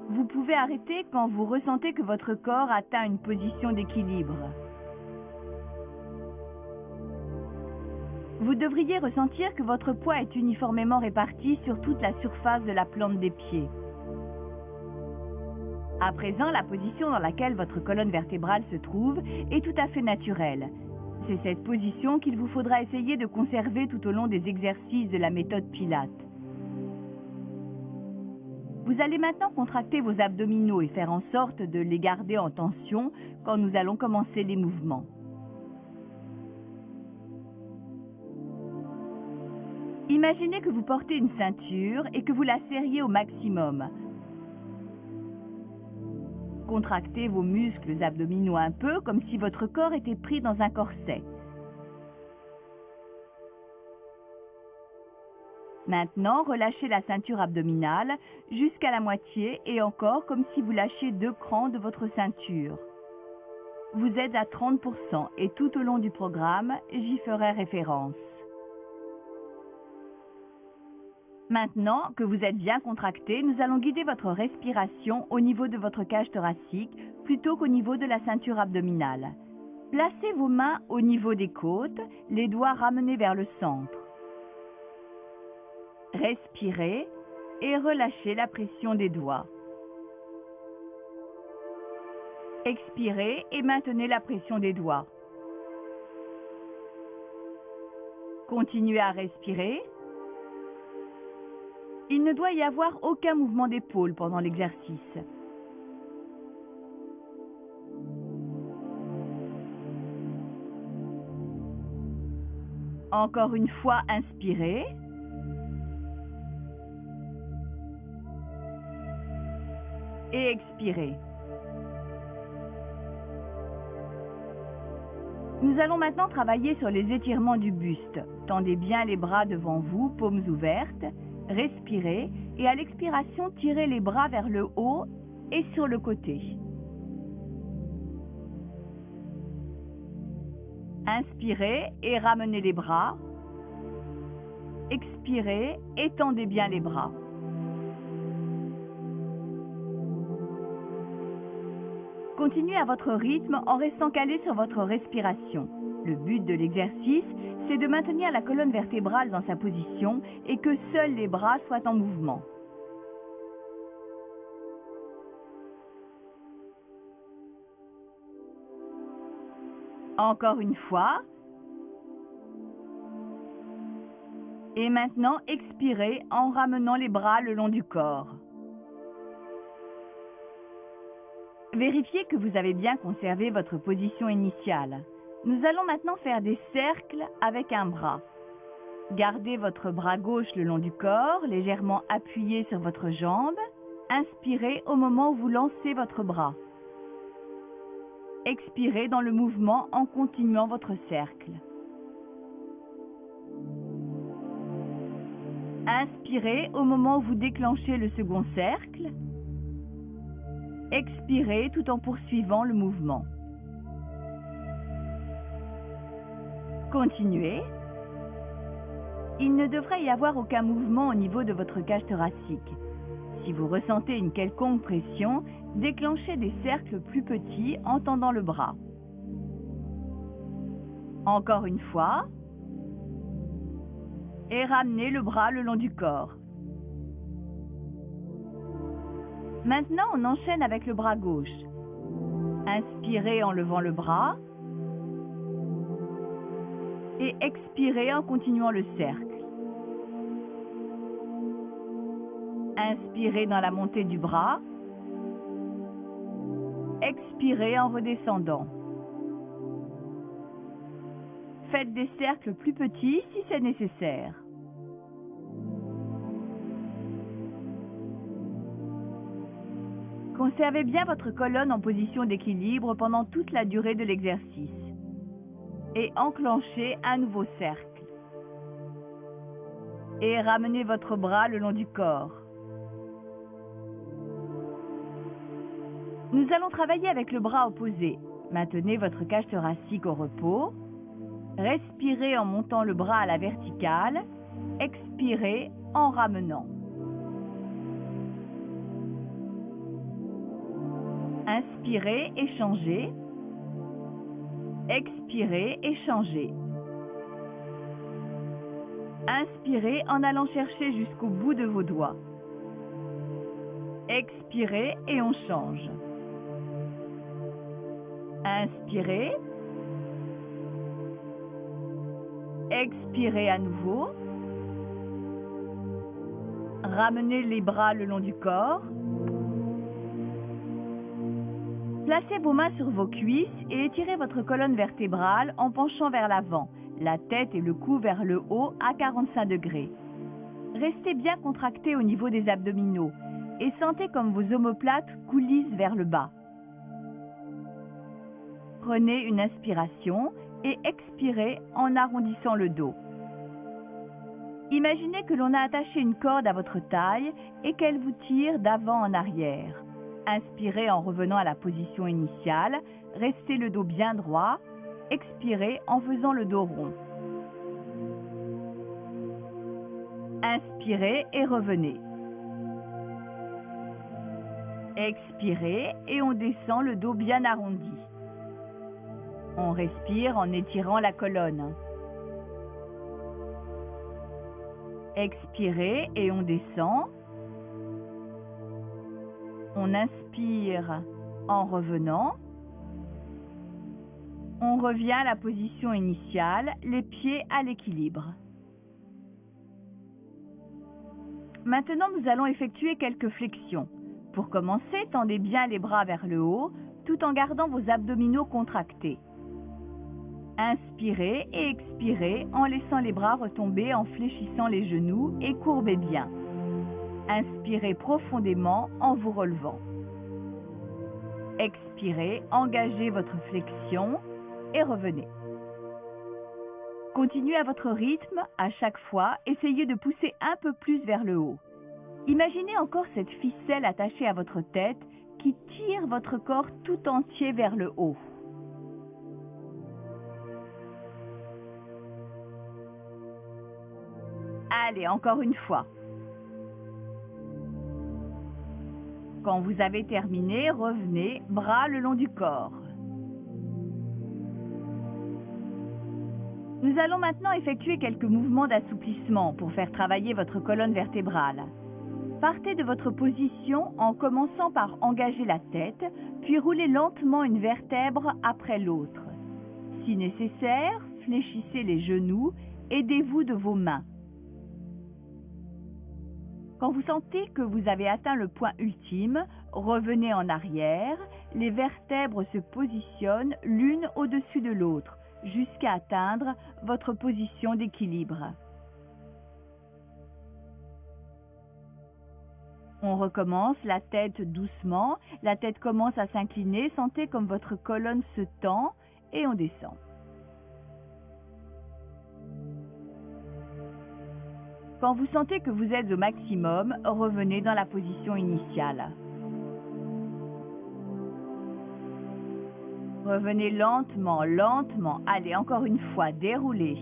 Vous pouvez arrêter quand vous ressentez que votre corps atteint une position d'équilibre. Vous devriez ressentir que votre poids est uniformément réparti sur toute la surface de la plante des pieds. À présent, la position dans laquelle votre colonne vertébrale se trouve est tout à fait naturelle. C'est cette position qu'il vous faudra essayer de conserver tout au long des exercices de la méthode Pilates. Vous allez maintenant contracter vos abdominaux et faire en sorte de les garder en tension quand nous allons commencer les mouvements. Imaginez que vous portez une ceinture et que vous la serriez au maximum. Contractez vos muscles abdominaux un peu comme si votre corps était pris dans un corset. Maintenant, relâchez la ceinture abdominale jusqu'à la moitié et encore comme si vous lâchiez 2 crans de votre ceinture. Vous êtes à 30% et tout au long du programme, j'y ferai référence. Maintenant que vous êtes bien contracté, nous allons guider votre respiration au niveau de votre cage thoracique plutôt qu'au niveau de la ceinture abdominale. Placez vos mains au niveau des côtes, les doigts ramenés vers le centre. Respirez et relâchez la pression des doigts. Expirez et maintenez la pression des doigts. Continuez à respirer. Il ne doit y avoir aucun mouvement d'épaule pendant l'exercice. Encore une fois, inspirez. Et expirez. Nous allons maintenant travailler sur les étirements du buste. Tendez bien les bras devant vous, paumes ouvertes. Respirez et à l'expiration, tirez les bras vers le haut et sur le côté. Inspirez et ramenez les bras. Expirez, étendez bien les bras. Continuez à votre rythme en restant calé sur votre respiration. Le but de l'exercice, c'est de maintenir la colonne vertébrale dans sa position et que seuls les bras soient en mouvement. Encore une fois. Et maintenant, expirez en ramenant les bras le long du corps. Vérifiez que vous avez bien conservé votre position initiale. Nous allons maintenant faire des cercles avec un bras. Gardez votre bras gauche le long du corps, légèrement appuyé sur votre jambe. Inspirez au moment où vous lancez votre bras. Expirez dans le mouvement en continuant votre cercle. Inspirez au moment où vous déclenchez le second cercle. Expirez tout en poursuivant le mouvement. Continuez. Il ne devrait y avoir aucun mouvement au niveau de votre cage thoracique. Si vous ressentez une quelconque pression, déclenchez des cercles plus petits en tendant le bras. Encore une fois. Et ramenez le bras le long du corps. Maintenant, on enchaîne avec le bras gauche. Inspirez en levant le bras. Et expirez en continuant le cercle. Inspirez dans la montée du bras. Expirez en redescendant. Faites des cercles plus petits si c'est nécessaire. Conservez bien votre colonne en position d'équilibre pendant toute la durée de l'exercice. Et enclenchez un nouveau cercle. Et ramenez votre bras le long du corps. Nous allons travailler avec le bras opposé. Maintenez votre cage thoracique au repos. Respirez en montant le bras à la verticale. Expirez en ramenant. Inspirez et changez. Expirez et changez. Inspirez en allant chercher jusqu'au bout de vos doigts. Expirez et on change. Inspirez. Expirez à nouveau. Ramenez les bras le long du corps. Placez vos mains sur vos cuisses et étirez votre colonne vertébrale en penchant vers l'avant, la tête et le cou vers le haut à 45 degrés. Restez bien contracté au niveau des abdominaux et sentez comme vos omoplates coulissent vers le bas. Prenez une inspiration et expirez en arrondissant le dos. Imaginez que l'on a attaché une corde à votre taille et qu'elle vous tire d'avant en arrière. Inspirez en revenant à la position initiale, restez le dos bien droit, expirez en faisant le dos rond. Inspirez et revenez. Expirez et on descend le dos bien arrondi. On respire en étirant la colonne. Expirez et on descend. On inspire en revenant. On revient à la position initiale, les pieds à l'équilibre. Maintenant, nous allons effectuer quelques flexions. Pour commencer, tendez bien les bras vers le haut, tout en gardant vos abdominaux contractés. Inspirez et expirez en laissant les bras retomber en fléchissant les genoux et courbez bien. Inspirez profondément en vous relevant. Expirez, engagez votre flexion et revenez. Continuez à votre rythme, à chaque fois, essayez de pousser un peu plus vers le haut. Imaginez encore cette ficelle attachée à votre tête qui tire votre corps tout entier vers le haut. Allez, encore une fois. Quand vous avez terminé, revenez, bras le long du corps. Nous allons maintenant effectuer quelques mouvements d'assouplissement pour faire travailler votre colonne vertébrale. Partez de votre position en commençant par engager la tête, puis roulez lentement une vertèbre après l'autre. Si nécessaire, fléchissez les genoux, aidez-vous de vos mains. Quand vous sentez que vous avez atteint le point ultime, revenez en arrière, les vertèbres se positionnent l'une au-dessus de l'autre, jusqu'à atteindre votre position d'équilibre. On recommence, la tête doucement, la tête commence à s'incliner, sentez comme votre colonne se tend et on descend. Quand vous sentez que vous êtes au maximum, revenez dans la position initiale. Revenez lentement, lentement. Allez, encore une fois, déroulez.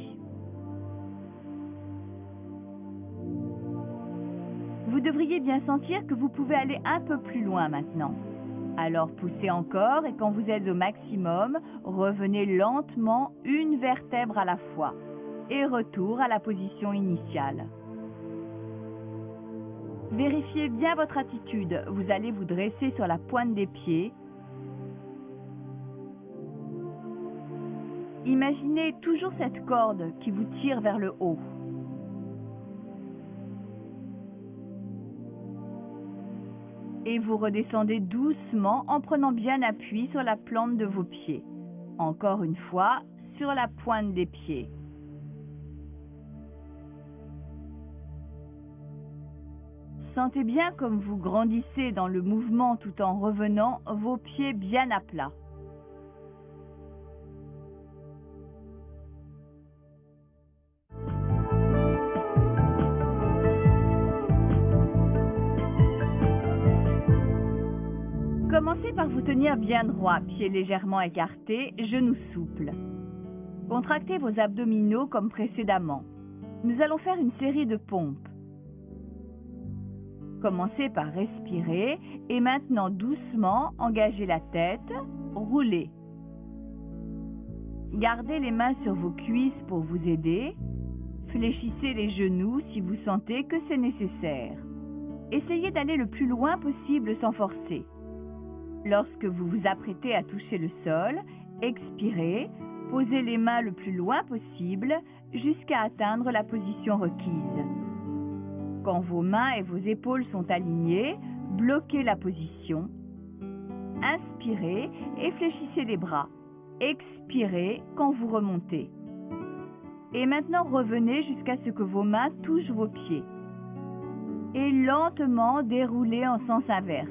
Vous devriez bien sentir que vous pouvez aller un peu plus loin maintenant. Alors poussez encore et quand vous êtes au maximum, revenez lentement une vertèbre à la fois et retour à la position initiale. Vérifiez bien votre attitude. Vous allez vous dresser sur la pointe des pieds. Imaginez toujours cette corde qui vous tire vers le haut. Et vous redescendez doucement en prenant bien appui sur la plante de vos pieds. Encore une fois, sur la pointe des pieds. Sentez bien comme vous grandissez dans le mouvement tout en revenant vos pieds bien à plat. Commencez par vous tenir bien droit, pieds légèrement écartés, genoux souples. Contractez vos abdominaux comme précédemment. Nous allons faire une série de pompes. Commencez par respirer et maintenant doucement engagez la tête, roulez. Gardez les mains sur vos cuisses pour vous aider. Fléchissez les genoux si vous sentez que c'est nécessaire. Essayez d'aller le plus loin possible sans forcer. Lorsque vous vous apprêtez à toucher le sol, expirez, posez les mains le plus loin possible jusqu'à atteindre la position requise. Quand vos mains et vos épaules sont alignées, bloquez la position. Inspirez et fléchissez les bras. Expirez quand vous remontez. Et maintenant revenez jusqu'à ce que vos mains touchent vos pieds. Et lentement déroulez en sens inverse.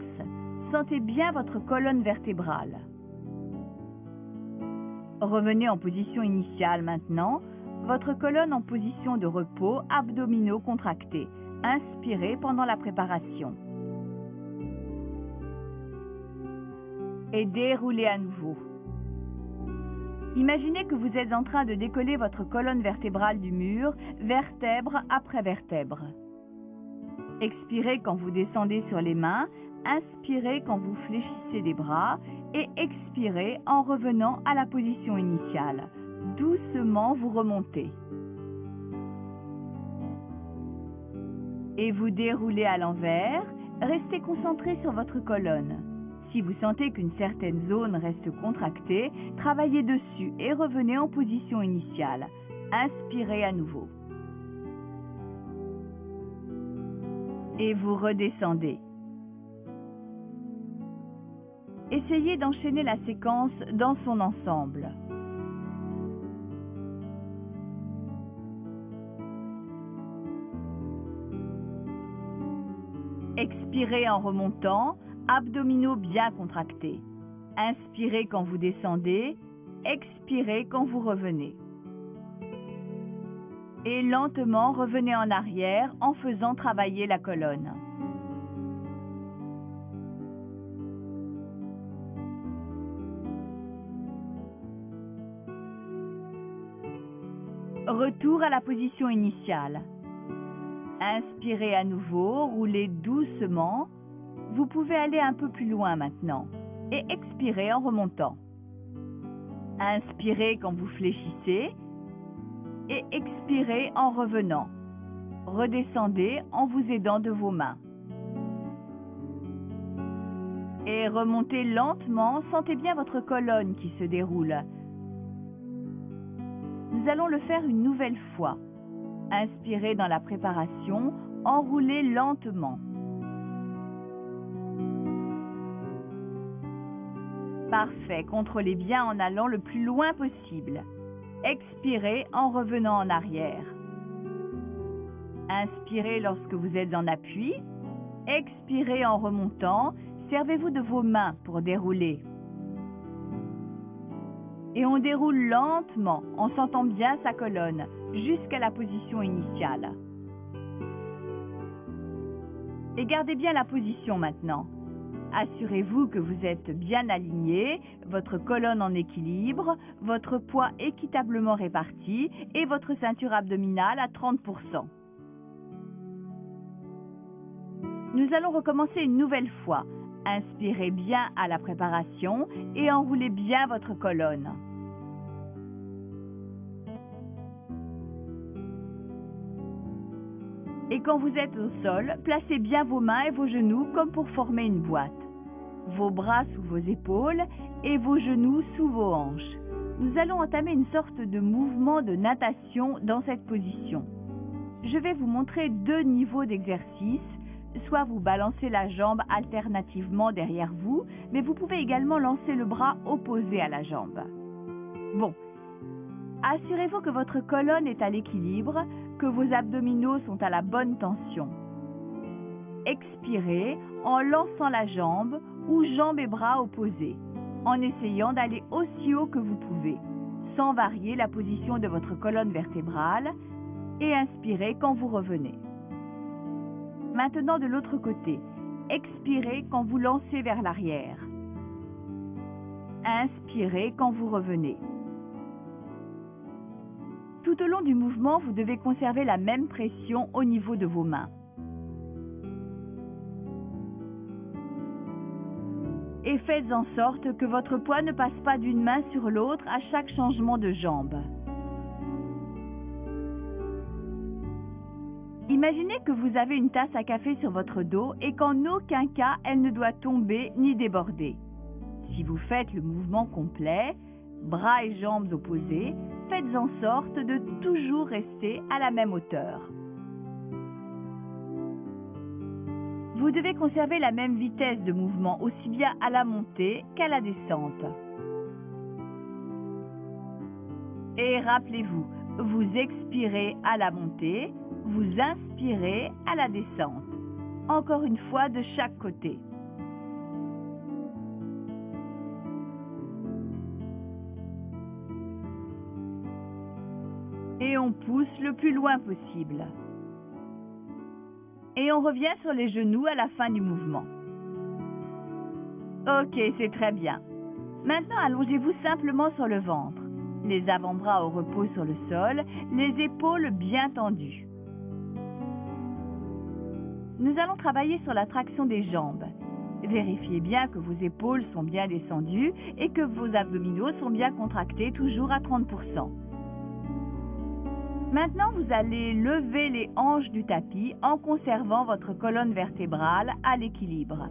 Sentez bien votre colonne vertébrale. Revenez en position initiale maintenant. Votre colonne en position de repos, abdominaux contractés. Inspirez pendant la préparation. Et déroulez à nouveau. Imaginez que vous êtes en train de décoller votre colonne vertébrale du mur, vertèbre après vertèbre. Expirez quand vous descendez sur les mains, inspirez quand vous fléchissez les bras et expirez en revenant à la position initiale. Doucement, vous remontez. Et vous déroulez à l'envers, restez concentré sur votre colonne. Si vous sentez qu'une certaine zone reste contractée, travaillez dessus et revenez en position initiale. Inspirez à nouveau. Et vous redescendez. Essayez d'enchaîner la séquence dans son ensemble. Expirez en remontant, abdominaux bien contractés. Inspirez quand vous descendez, expirez quand vous revenez. Et lentement revenez en arrière en faisant travailler la colonne. Retour à la position initiale. Inspirez à nouveau, roulez doucement, Vous pouvez aller un peu plus loin maintenant et expirer en remontant. Inspirez quand vous fléchissez et expirez en revenant. Redescendez en vous aidant de vos mains. Et remontez lentement, sentez bien votre colonne qui se déroule. Nous allons le faire une nouvelle fois. Inspirez dans la préparation, enroulez lentement. Parfait, contrôlez bien en allant le plus loin possible. Expirez en revenant en arrière. Inspirez lorsque vous êtes en appui. Expirez en remontant. Servez-vous de vos mains pour dérouler. Et on déroule lentement en sentant bien sa colonne jusqu'à la position initiale. Et gardez bien la position maintenant. Assurez-vous que vous êtes bien aligné, votre colonne en équilibre, votre poids équitablement réparti et votre ceinture abdominale à 30%. Nous allons recommencer une nouvelle fois. Inspirez bien à la préparation et enroulez bien votre colonne. Et quand vous êtes au sol, placez bien vos mains et vos genoux comme pour former une boîte. Vos bras sous vos épaules et vos genoux sous vos hanches. Nous allons entamer une sorte de mouvement de natation dans cette position. Je vais vous montrer 2 niveaux d'exercice. Soit vous balancez la jambe alternativement derrière vous, mais vous pouvez également lancer le bras opposé à la jambe. Bon, assurez-vous que votre colonne est à l'équilibre, que vos abdominaux sont à la bonne tension. Expirez en lançant la jambe ou jambes et bras opposés, en essayant d'aller aussi haut que vous pouvez, sans varier la position de votre colonne vertébrale, et inspirez quand vous revenez. Maintenant de l'autre côté, expirez quand vous lancez vers l'arrière. Inspirez quand vous revenez. Tout au long du mouvement, vous devez conserver la même pression au niveau de vos mains. Et faites en sorte que votre poids ne passe pas d'une main sur l'autre à chaque changement de jambe. Imaginez que vous avez une tasse à café sur votre dos et qu'en aucun cas elle ne doit tomber ni déborder. Si vous faites le mouvement complet, bras et jambes opposés, faites en sorte de toujours rester à la même hauteur. Vous devez conserver la même vitesse de mouvement aussi bien à la montée qu'à la descente. Et rappelez-vous, vous expirez à la montée, vous inspirez à la descente. Encore une fois de chaque côté. Et on pousse le plus loin possible. Et on revient sur les genoux à la fin du mouvement. Ok, c'est très bien. Maintenant, allongez-vous simplement sur le ventre. Les avant-bras au repos sur le sol, les épaules bien tendues. Nous allons travailler sur la traction des jambes. Vérifiez bien que vos épaules sont bien descendues et que vos abdominaux sont bien contractés, toujours à 30%. Maintenant, vous allez lever les hanches du tapis en conservant votre colonne vertébrale à l'équilibre.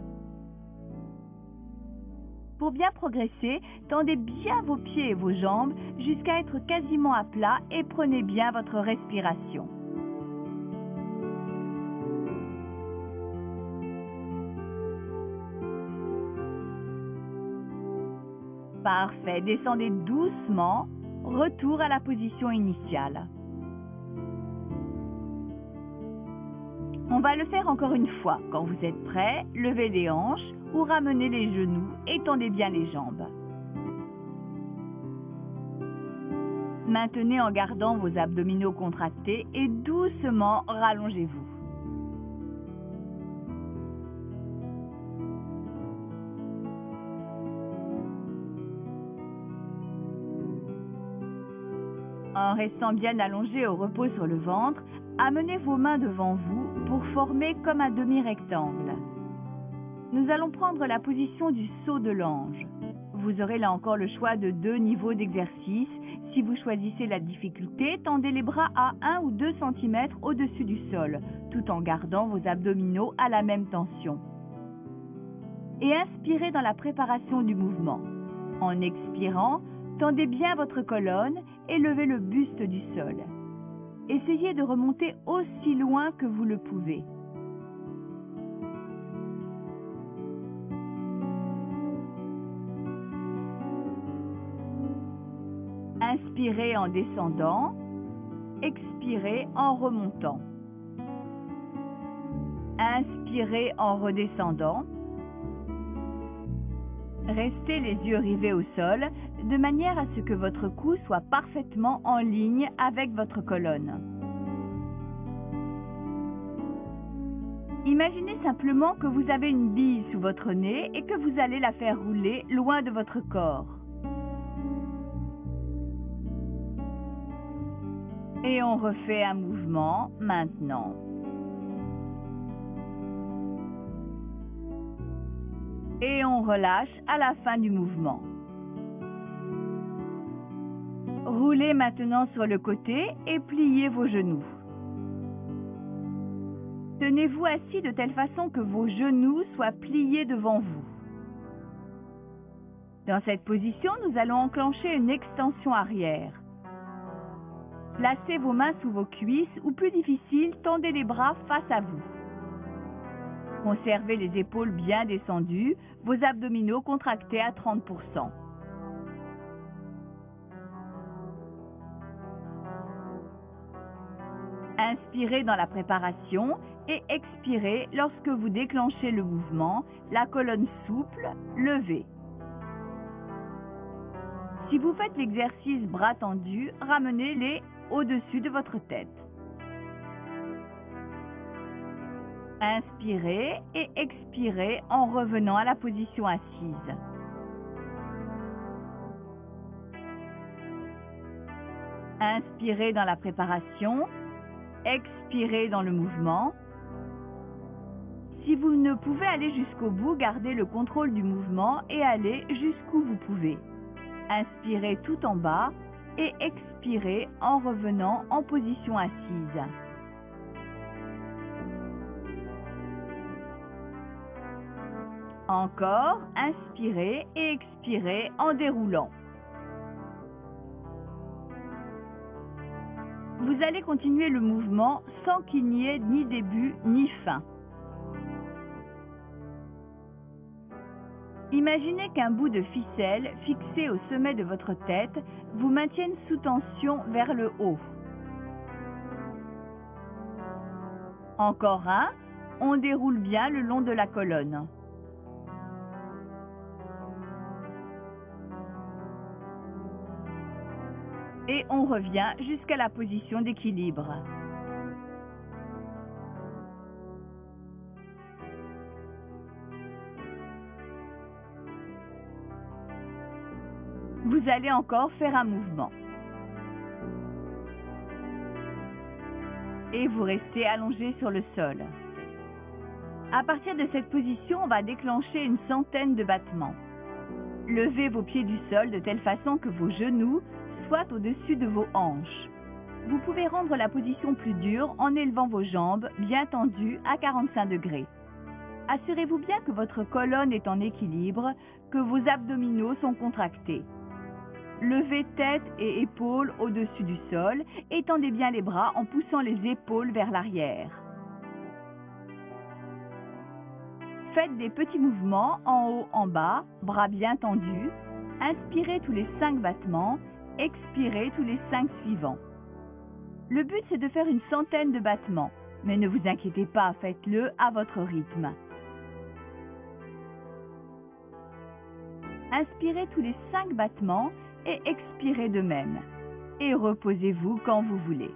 Pour bien progresser, tendez bien vos pieds et vos jambes jusqu'à être quasiment à plat et prenez bien votre respiration. Parfait, descendez doucement, retour à la position initiale. On va le faire encore une fois. Quand vous êtes prêt, levez les hanches ou ramenez les genoux et tendez bien les jambes. Maintenez en gardant vos abdominaux contractés et doucement rallongez-vous. En restant bien allongé au repos sur le ventre, amenez vos mains devant vous pour former comme un demi-rectangle. Nous allons prendre la position du saut de l'ange. Vous aurez là encore le choix de 2 niveaux d'exercice. Si vous choisissez la difficulté, tendez les bras à 1 ou 2 cm au-dessus du sol, tout en gardant vos abdominaux à la même tension. Et inspirez dans la préparation du mouvement. En expirant, tendez bien votre colonne et levez le buste du sol. Essayez de remonter aussi loin que vous le pouvez. Inspirez en descendant, expirez en remontant. Inspirez en redescendant. Restez les yeux rivés au sol, de manière à ce que votre cou soit parfaitement en ligne avec votre colonne. Imaginez simplement que vous avez une bille sous votre nez et que vous allez la faire rouler loin de votre corps. Et on refait un mouvement maintenant. Et on relâche à la fin du mouvement. Roulez maintenant sur le côté et pliez vos genoux. Tenez-vous assis de telle façon que vos genoux soient pliés devant vous. Dans cette position, nous allons enclencher une extension arrière. Placez vos mains sous vos cuisses ou plus difficile, tendez les bras face à vous. Conservez les épaules bien descendues, vos abdominaux contractés à 30%. Inspirez dans la préparation et expirez lorsque vous déclenchez le mouvement, la colonne souple, levée. Si vous faites l'exercice bras tendus, ramenez-les au-dessus de votre tête. Inspirez et expirez en revenant à la position assise. Inspirez dans la préparation, expirez dans le mouvement. Si vous ne pouvez aller jusqu'au bout, gardez le contrôle du mouvement et allez jusqu'où vous pouvez. Inspirez tout en bas et expirez en revenant en position assise. Encore, inspirez et expirez en déroulant. Vous allez continuer le mouvement sans qu'il n'y ait ni début ni fin. Imaginez qu'un bout de ficelle fixé au sommet de votre tête vous maintienne sous tension vers le haut. Encore un, on déroule bien le long de la colonne. Et on revient jusqu'à la position d'équilibre. Vous allez encore faire un mouvement. Et vous restez allongé sur le sol. À partir de cette position, on va déclencher une centaine de battements. Levez vos pieds du sol de telle façon que vos genoux soient au-dessus de vos hanches. Vous pouvez rendre la position plus dure en élevant vos jambes bien tendues à 45 degrés. Assurez-vous bien que votre colonne est en équilibre, que vos abdominaux sont contractés. Levez tête et épaules au-dessus du sol et tendez bien les bras en poussant les épaules vers l'arrière. Faites des petits mouvements en haut, en bas, bras bien tendus. Inspirez tous les 5 battements, expirez tous les 5 suivants. Le but, c'est de faire une centaine de battements, mais ne vous inquiétez pas, faites-le à votre rythme. Inspirez tous les 5 battements et expirez de même. Et reposez-vous quand vous voulez.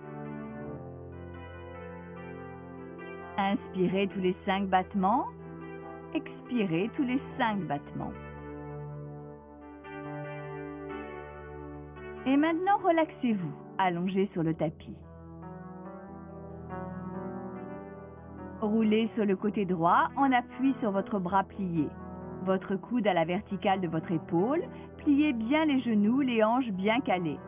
Inspirez tous les 5 battements, expirez tous les 5 battements. Et maintenant, relaxez-vous, allongé sur le tapis. Roulez sur le côté droit en appui sur votre bras plié. Votre coude à la verticale de votre épaule, pliez bien les genoux, les hanches bien calées.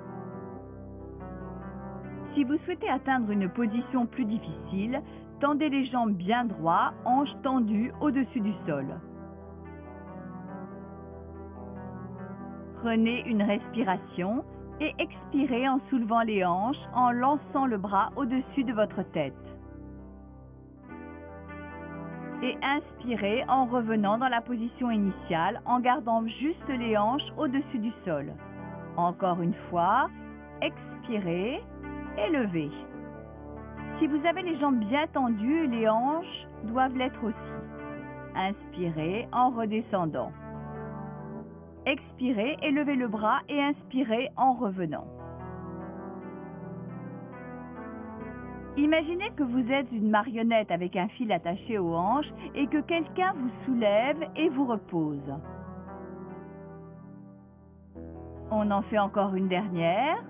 Si vous souhaitez atteindre une position plus difficile, tendez les jambes bien droites, hanches tendues au-dessus du sol. Prenez une respiration et expirez en soulevant les hanches, en lançant le bras au-dessus de votre tête. Et inspirez en revenant dans la position initiale en gardant juste les hanches au-dessus du sol. Encore une fois, expirez et levez. Si vous avez les jambes bien tendues, les hanches doivent l'être aussi. Inspirez en redescendant. Expirez et levez le bras et inspirez en revenant. Imaginez que vous êtes une marionnette avec un fil attaché aux hanches et que quelqu'un vous soulève et vous repose. On en fait encore une dernière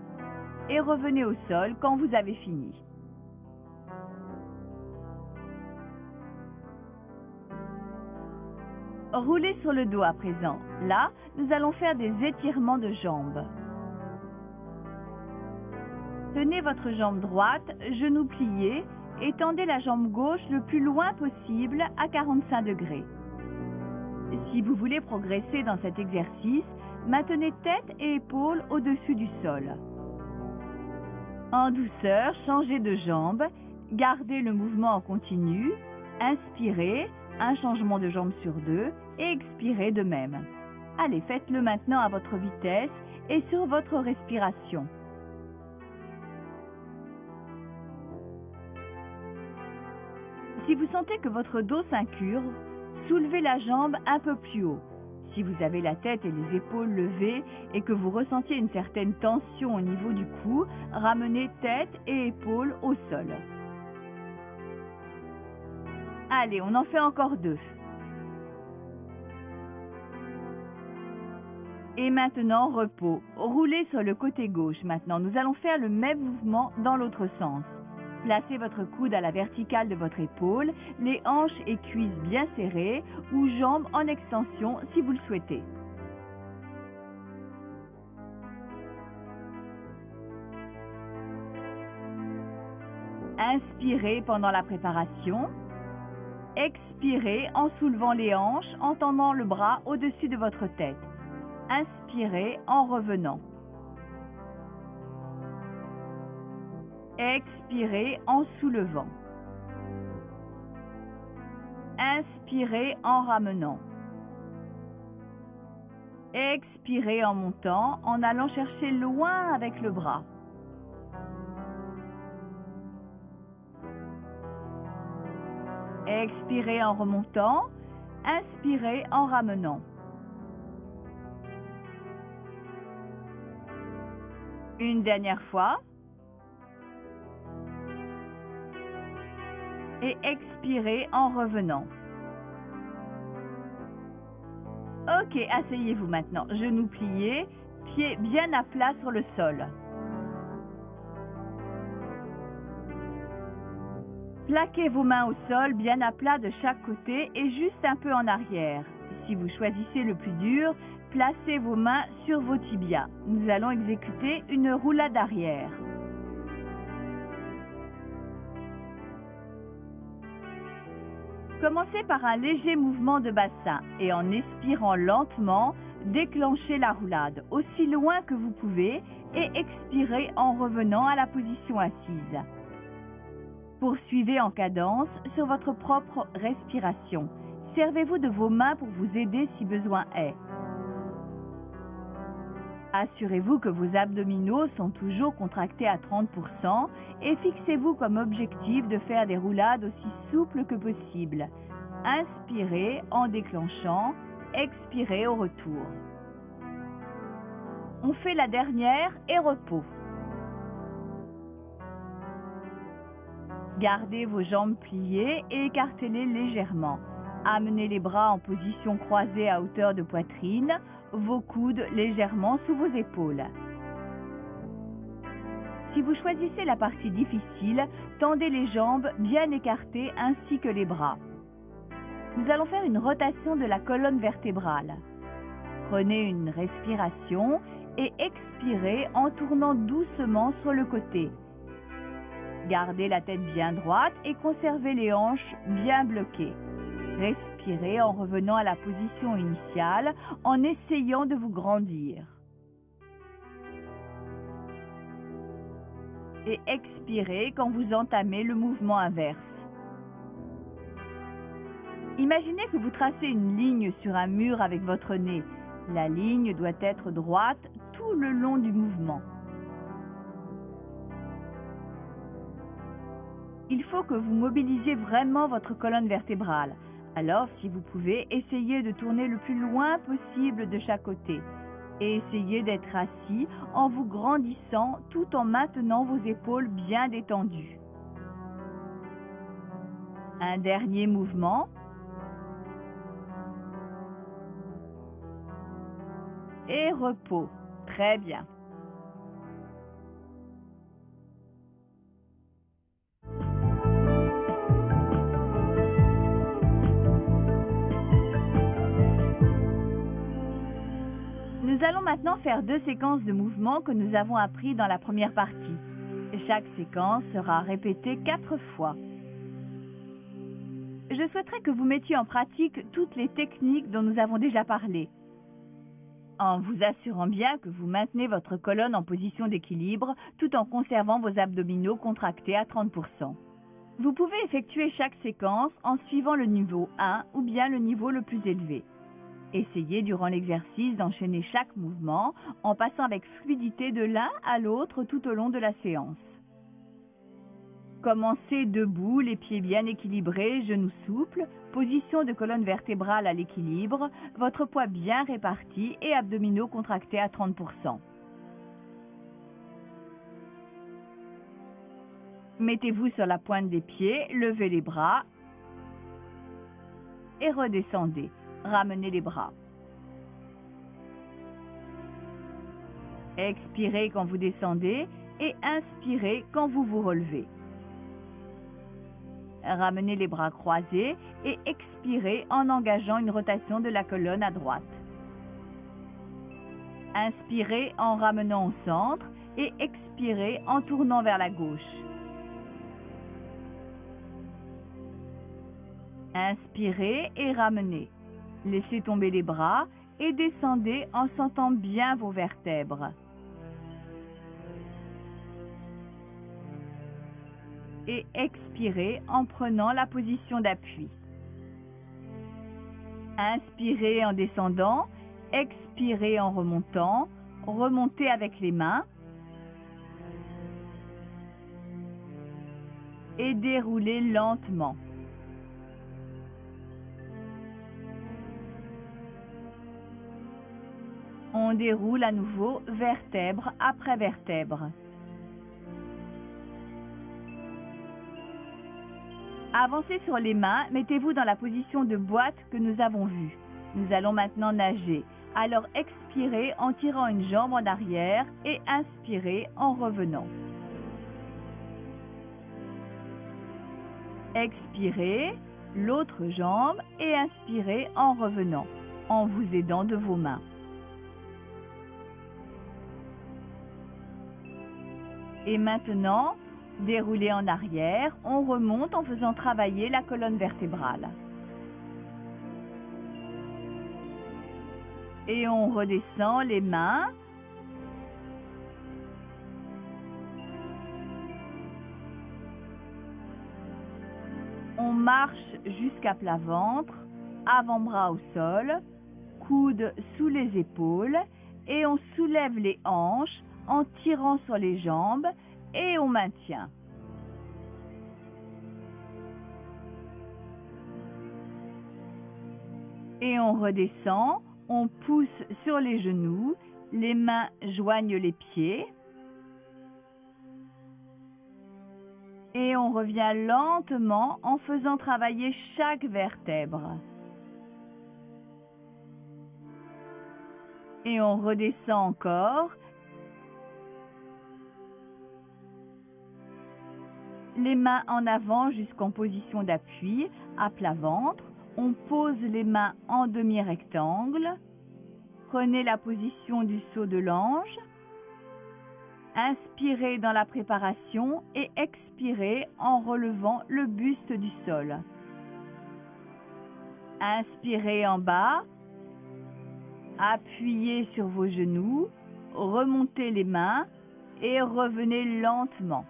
et revenez au sol quand vous avez fini. Roulez sur le dos à présent. Là, nous allons faire des étirements de jambes. Tenez votre jambe droite, genou plié, et tendez la jambe gauche le plus loin possible à 45 degrés. Si vous voulez progresser dans cet exercice, maintenez tête et épaules au-dessus du sol. En douceur, changez de jambe, gardez le mouvement en continu, inspirez, un changement de jambe sur deux, et expirez de même. Allez, faites-le maintenant à votre vitesse et sur votre respiration. Si vous sentez que votre dos s'incurve, soulevez la jambe un peu plus haut. Si vous avez la tête et les épaules levées et que vous ressentiez une certaine tension au niveau du cou, ramenez tête et épaules au sol. Allez, on en fait encore 2. Et maintenant, repos. Roulez sur le côté gauche. Maintenant, nous allons faire le même mouvement dans l'autre sens. Placez votre coude à la verticale de votre épaule, les hanches et cuisses bien serrées ou jambes en extension si vous le souhaitez. Inspirez pendant la préparation. Expirez en soulevant les hanches, en tendant le bras au-dessus de votre tête. Inspirez en revenant. Expirez en soulevant. Inspirez en ramenant. Expirez en montant, en allant chercher loin avec le bras. Expirez en remontant. Inspirez en ramenant. Une dernière fois. Et expirez en revenant. Ok, asseyez-vous maintenant. Genoux pliés, pieds bien à plat sur le sol. Plaquez vos mains au sol bien à plat de chaque côté et juste un peu en arrière. Si vous choisissez le plus dur, placez vos mains sur vos tibias. Nous allons exécuter une roulade arrière. Commencez par un léger mouvement de bassin et en expirant lentement, déclenchez la roulade aussi loin que vous pouvez et expirez en revenant à la position assise. Poursuivez en cadence sur votre propre respiration. Servez-vous de vos mains pour vous aider si besoin est. Assurez-vous que vos abdominaux sont toujours contractés à 30% et fixez-vous comme objectif de faire des roulades aussi souples que possible. Inspirez en déclenchant, expirez au retour. On fait la dernière et repos. Gardez vos jambes pliées et écartez-les légèrement. Amenez les bras en position croisée à hauteur de poitrine, vos coudes légèrement sous vos épaules. Si vous choisissez la partie difficile, tendez les jambes bien écartées ainsi que les bras. Nous allons faire une rotation de la colonne vertébrale. Prenez une respiration et expirez en tournant doucement sur le côté. Gardez la tête bien droite et conservez les hanches bien bloquées. Respirez en revenant à la position initiale en essayant de vous grandir. Et expirez quand vous entamez le mouvement inverse. Imaginez que vous tracez une ligne sur un mur avec votre nez. La ligne doit être droite tout le long du mouvement. Il faut que vous mobilisiez vraiment votre colonne vertébrale. Alors, si vous pouvez, essayez de tourner le plus loin possible de chaque côté. Et essayez d'être assis en vous grandissant tout en maintenant vos épaules bien détendues. Un dernier mouvement. Et repos. Très bien. Nous allons maintenant faire 2 séquences de mouvements que nous avons appris dans la première partie. Chaque séquence sera répétée 4 fois. Je souhaiterais que vous mettiez en pratique toutes les techniques dont nous avons déjà parlé, en vous assurant bien que vous maintenez votre colonne en position d'équilibre tout en conservant vos abdominaux contractés à 30%. Vous pouvez effectuer chaque séquence en suivant le niveau 1 ou bien le niveau le plus élevé. Essayez durant l'exercice d'enchaîner chaque mouvement en passant avec fluidité de l'un à l'autre tout au long de la séance. Commencez debout, les pieds bien équilibrés, genoux souples, position de colonne vertébrale à l'équilibre, votre poids bien réparti et abdominaux contractés à 30%. Mettez-vous sur la pointe des pieds, levez les bras et redescendez. Ramenez les bras. Expirez quand vous descendez et inspirez quand vous vous relevez. Ramenez les bras croisés et expirez en engageant une rotation de la colonne à droite. Inspirez en ramenant au centre et expirez en tournant vers la gauche. Inspirez et ramenez. Laissez tomber les bras et descendez en sentant bien vos vertèbres. Et expirez en prenant la position d'appui. Inspirez en descendant, expirez en remontant, remontez avec les mains et déroulez lentement. On déroule à nouveau vertèbre après vertèbre. Avancez sur les mains, mettez-vous dans la position de boîte que nous avons vue. Nous allons maintenant nager. Alors expirez en tirant une jambe en arrière et inspirez en revenant. Expirez l'autre jambe et inspirez en revenant, en vous aidant de vos mains. Et maintenant, déroulez en arrière, on remonte en faisant travailler la colonne vertébrale. Et on redescend les mains. On marche jusqu'à plat ventre, avant-bras au sol, coudes sous les épaules et on soulève les hanches en tirant sur les jambes et on maintient. Et on redescend, on pousse sur les genoux, les mains joignent les pieds. Et on revient lentement en faisant travailler chaque vertèbre. Et on redescend encore. Les mains en avant jusqu'en position d'appui, à plat ventre. On pose les mains en demi-rectangle. Prenez la position du saut de l'ange. Inspirez dans la préparation et expirez en relevant le buste du sol. Inspirez en bas. Appuyez sur vos genoux. Remontez les mains et revenez lentement.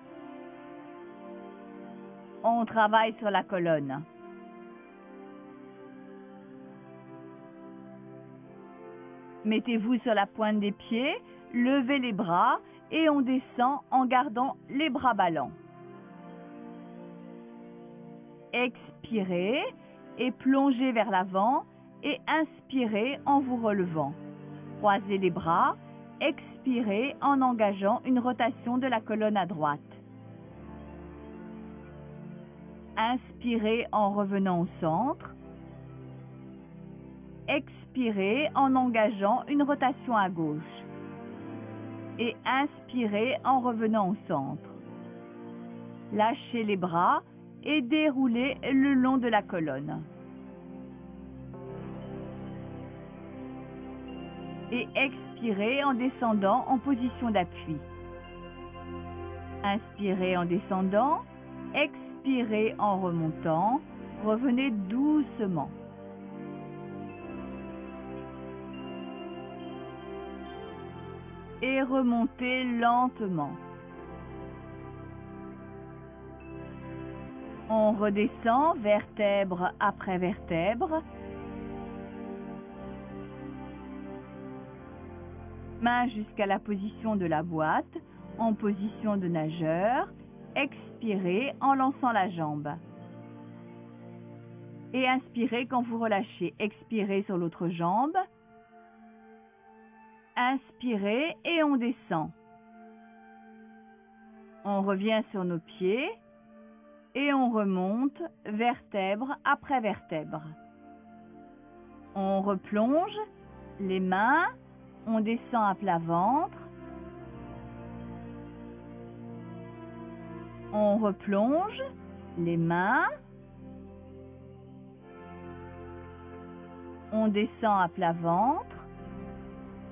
On travaille sur la colonne. Mettez-vous sur la pointe des pieds, levez les bras et on descend en gardant les bras ballants. Expirez et plongez vers l'avant et inspirez en vous relevant. Croisez les bras, expirez en engageant une rotation de la colonne à droite. Inspirez en revenant au centre. Expirez en engageant une rotation à gauche. Et inspirez en revenant au centre. Lâchez les bras et déroulez le long de la colonne. Et expirez en descendant en position d'appui. Inspirez en descendant, expirez en remontant, revenez doucement. Et remontez lentement. On redescend vertèbre après vertèbre. Main jusqu'à la position de la boîte, en position de nageur. Expirez en lançant la jambe. Et inspirez quand vous relâchez. Expirez sur l'autre jambe. Inspirez et on descend. On revient sur nos pieds et on remonte vertèbre après vertèbre. On replonge les mains, on descend à plat ventre. On replonge les mains. On descend à plat ventre.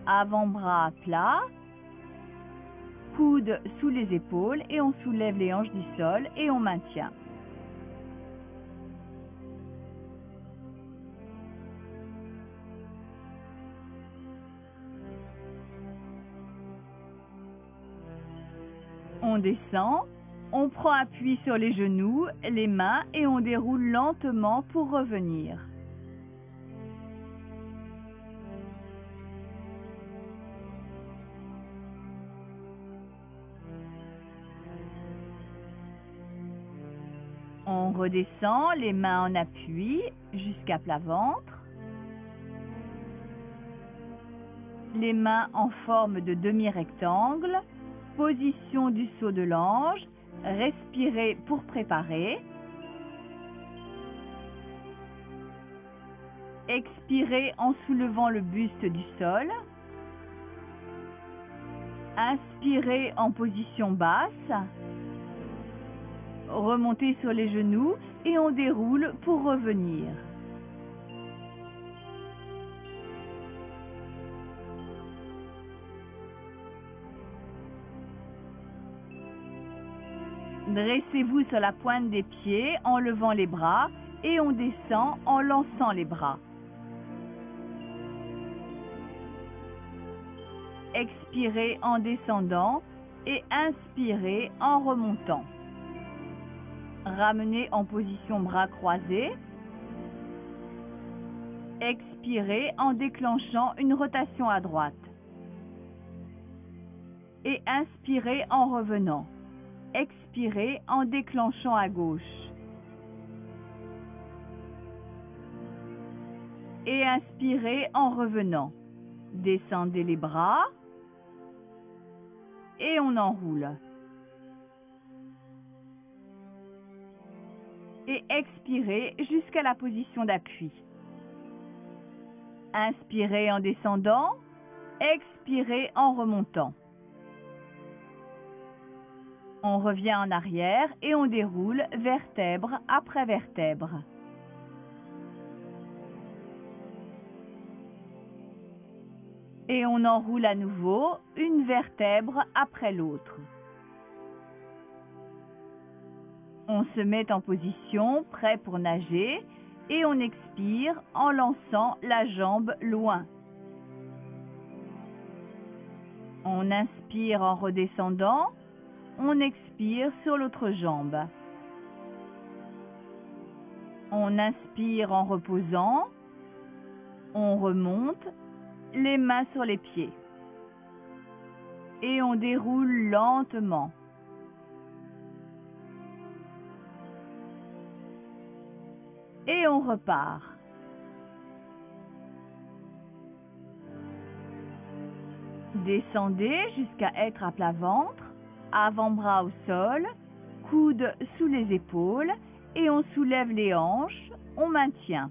Avant-bras à plat. Coudes sous les épaules et on soulève les hanches du sol et on maintient. On descend. On prend appui sur les genoux, les mains et on déroule lentement pour revenir. On redescend, les mains en appui jusqu'à plat ventre. Les mains en forme de demi-rectangle. Position du saut de l'ange. Respirez pour préparer. Expirez en soulevant le buste du sol. Inspirez en position basse. Remontez sur les genoux et on déroule pour revenir. Dressez-vous sur la pointe des pieds en levant les bras et on descend en lançant les bras. Expirez en descendant et inspirez en remontant. Ramenez en position bras croisés. Expirez en déclenchant une rotation à droite. Et inspirez en revenant. Expirez en déclenchant à gauche. Et inspirez en revenant. Descendez les bras. Et on enroule. Et expirez jusqu'à la position d'appui. Inspirez en descendant. Expirez en remontant. On revient en arrière et on déroule vertèbre après vertèbre. Et on enroule à nouveau une vertèbre après l'autre. On se met en position, prêt pour nager, et on expire en lançant la jambe loin. On inspire en redescendant, on expire sur l'autre jambe. On inspire en reposant, on remonte, les mains sur les pieds. Et on déroule lentement. Et on repart. Descendez jusqu'à être à plat ventre, avant-bras au sol, coudes sous les épaules et on soulève les hanches, on maintient.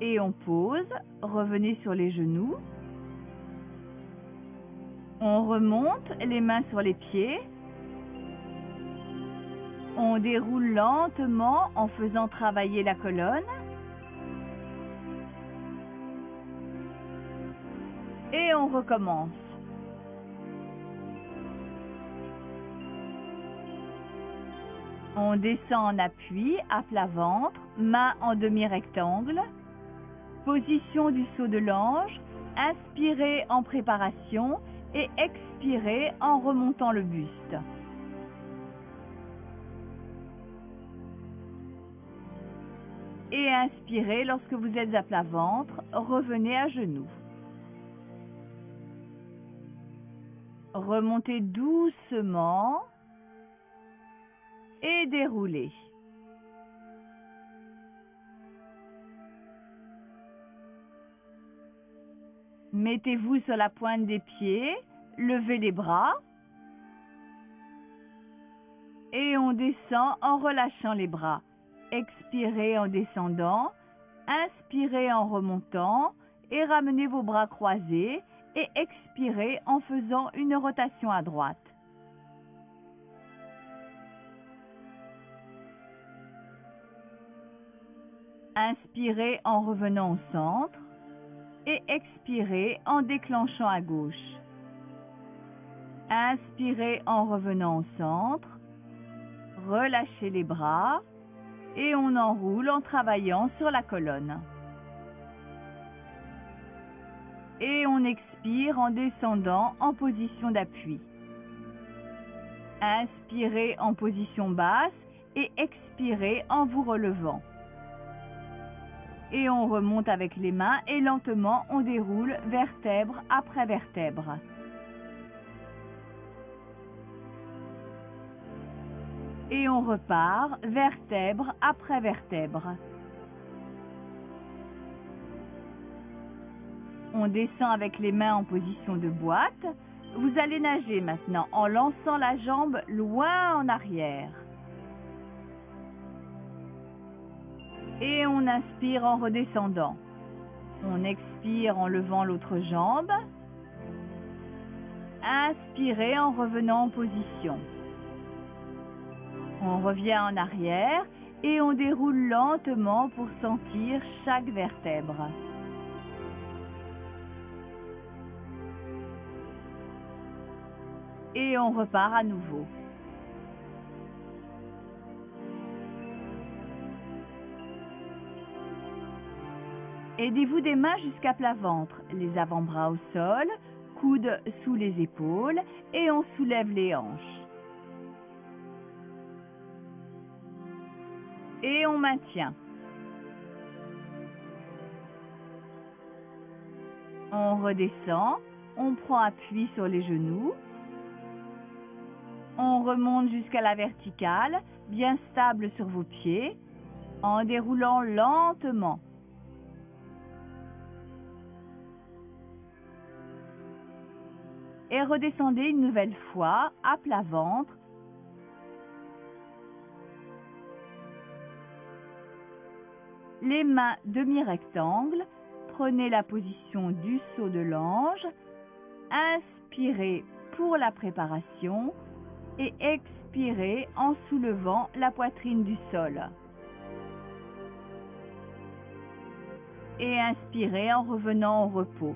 Et on pose, revenez sur les genoux. On remonte les mains sur les pieds. On déroule lentement en faisant travailler la colonne. Et on recommence. On descend en appui, à plat ventre, main en demi-rectangle. Position du saut de l'ange, inspirez en préparation et expirez en remontant le buste. Et inspirez lorsque vous êtes à plat ventre, revenez à genoux. Remontez doucement et déroulez. Mettez-vous sur la pointe des pieds, levez les bras et on descend en relâchant les bras. Expirez en descendant, inspirez en remontant et ramenez vos bras croisés et expirez en faisant une rotation à droite. Inspirez en revenant au centre et expirez en déclenchant à gauche. Inspirez en revenant au centre, relâchez les bras et on enroule en travaillant sur la colonne. Et on expire en descendant en position d'appui. Inspirez en position basse et expirez en vous relevant. Et on remonte avec les mains et lentement on déroule vertèbre après vertèbre. Et on repart vertèbre après vertèbre. On descend avec les mains en position de boîte. Vous allez nager maintenant en lançant la jambe loin en arrière. Et on inspire en redescendant. On expire en levant l'autre jambe. Inspirez en revenant en position. On revient en arrière et on déroule lentement pour sentir chaque vertèbre. Et on repart à nouveau. Aidez-vous des mains jusqu'à plat ventre, les avant-bras au sol, coudes sous les épaules et on soulève les hanches. Et on maintient. On redescend, on prend appui sur les genoux. On remonte jusqu'à la verticale, bien stable sur vos pieds, en déroulant lentement. Et redescendez une nouvelle fois à plat ventre. les mains demi-rectangle, prenez la position du saut de l'ange, inspirez pour la préparation et expirez en soulevant la poitrine du sol. Et inspirez en revenant au repos.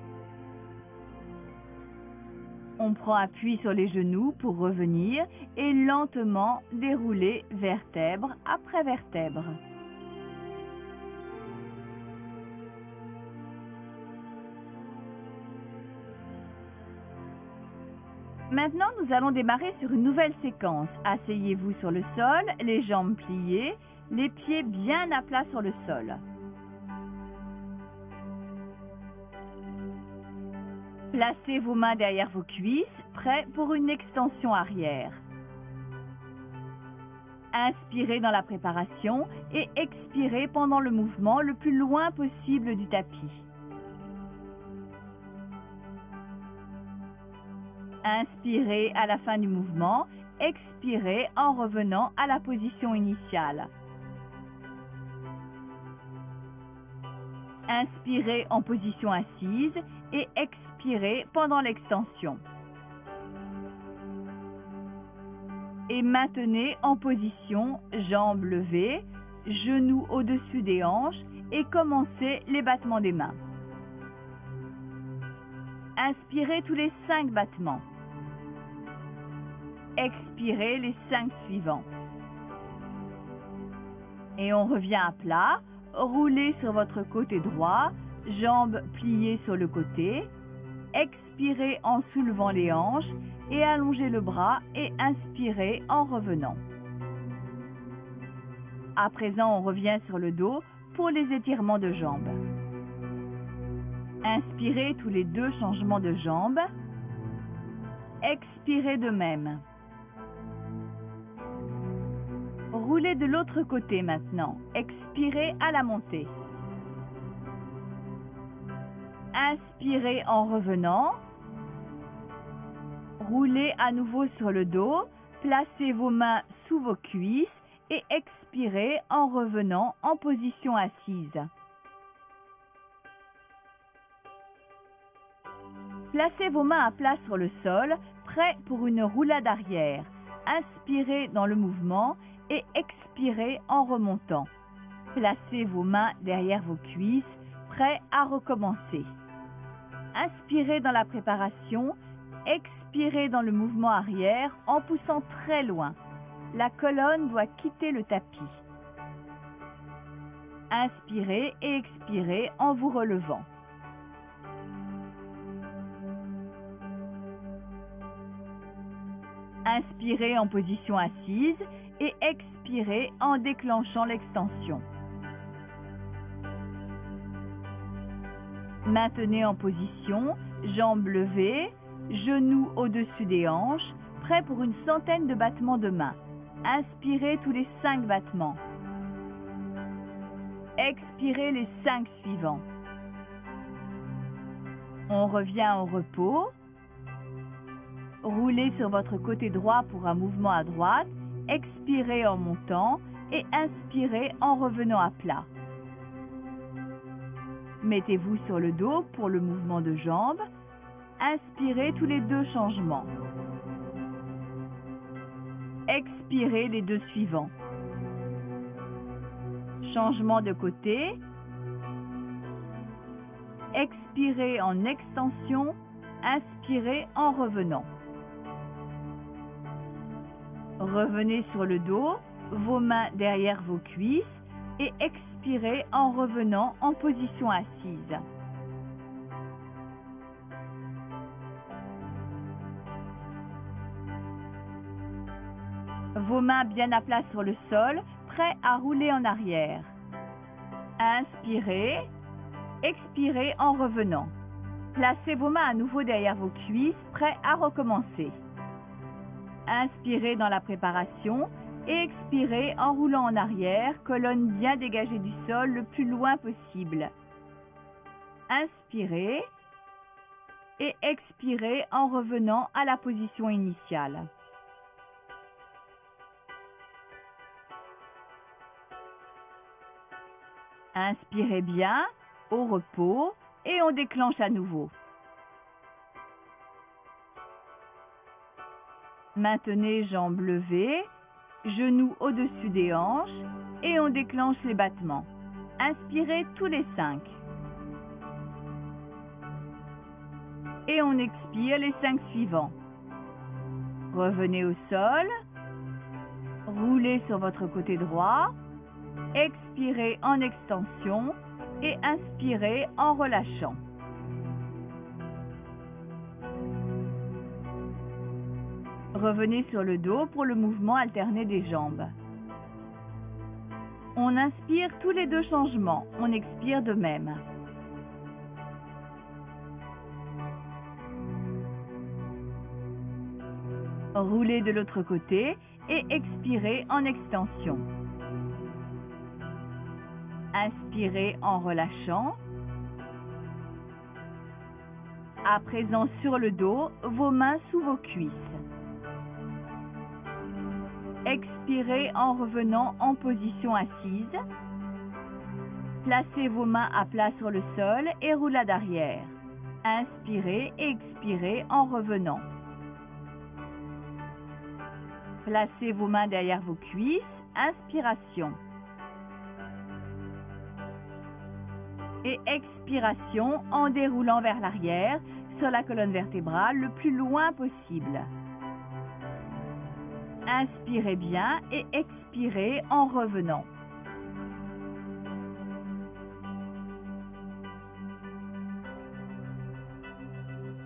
On prend appui sur les genoux pour revenir et lentement dérouler vertèbre après vertèbre. Maintenant, nous allons démarrer sur une nouvelle séquence. Asseyez-vous sur le sol, les jambes pliées, les pieds bien à plat sur le sol. Placez vos mains derrière vos cuisses, prêts pour une extension arrière. Inspirez dans la préparation et expirez pendant le mouvement le plus loin possible du tapis. Inspirez à la fin du mouvement, expirez en revenant à la position initiale. Inspirez en position assise et expirez pendant l'extension. Et maintenez en position jambes levées, genoux au-dessus des hanches et commencez les battements des mains. Inspirez tous les 5 battements. Expirez les 5 suivants. Et on revient à plat. Roulez sur votre côté droit, jambes pliées sur le côté. Expirez en soulevant les hanches et allongez le bras et inspirez en revenant. À présent, on revient sur le dos pour les étirements de jambes. Inspirez tous les 2 changements de jambes. Expirez de même. Roulez de l'autre côté maintenant. Expirez à la montée. Inspirez en revenant. Roulez à nouveau sur le dos. Placez vos mains sous vos cuisses et expirez en revenant en position assise. Placez vos mains à plat sur le sol, prêts pour une roulade arrière. Inspirez dans le mouvement et expirez en remontant. Placez vos mains derrière vos cuisses, prêts à recommencer. Inspirez dans la préparation, expirez dans le mouvement arrière en poussant très loin. La colonne doit quitter le tapis. Inspirez et expirez en vous relevant. Inspirez en position assise et expirez en déclenchant l'extension. Maintenez en position, jambes levées, genoux au-dessus des hanches, prêts pour une centaine de battements de mains. Inspirez tous les 5 battements. Expirez les 5 suivants. On revient au repos. Roulez sur votre côté droit pour un mouvement à droite, expirez en montant et inspirez en revenant à plat. Mettez-vous sur le dos pour le mouvement de jambes. Inspirez tous les 2 changements. Expirez les 2 suivants. Changement de côté. Expirez en extension, inspirez en revenant. Revenez sur le dos, vos mains derrière vos cuisses et expirez en revenant en position assise. Vos mains bien à plat sur le sol, prêts à rouler en arrière. Inspirez, expirez en revenant. Placez vos mains à nouveau derrière vos cuisses, prêts à recommencer. Inspirez dans la préparation et expirez en roulant en arrière, colonne bien dégagée du sol le plus loin possible. Inspirez et expirez en revenant à la position initiale. Inspirez bien, au repos, et on déclenche à nouveau. Maintenez jambes levées, genoux au-dessus des hanches, et on déclenche les battements. Inspirez tous les 5. Et on expire les 5 suivants. Revenez au sol, roulez sur votre côté droit, expirez en extension et inspirez en relâchant. Revenez sur le dos pour le mouvement alterné des jambes. On inspire tous les 2 changements, on expire de même. Roulez de l'autre côté et expirez en extension. Inspirez en relâchant. À présent sur le dos, vos mains sous vos cuisses. Expirez en revenant en position assise. Placez vos mains à plat sur le sol et roulade arrière. Inspirez et expirez en revenant. Placez vos mains derrière vos cuisses. Inspiration. Et expiration en déroulant vers l'arrière sur la colonne vertébrale le plus loin possible. Inspirez bien et expirez en revenant.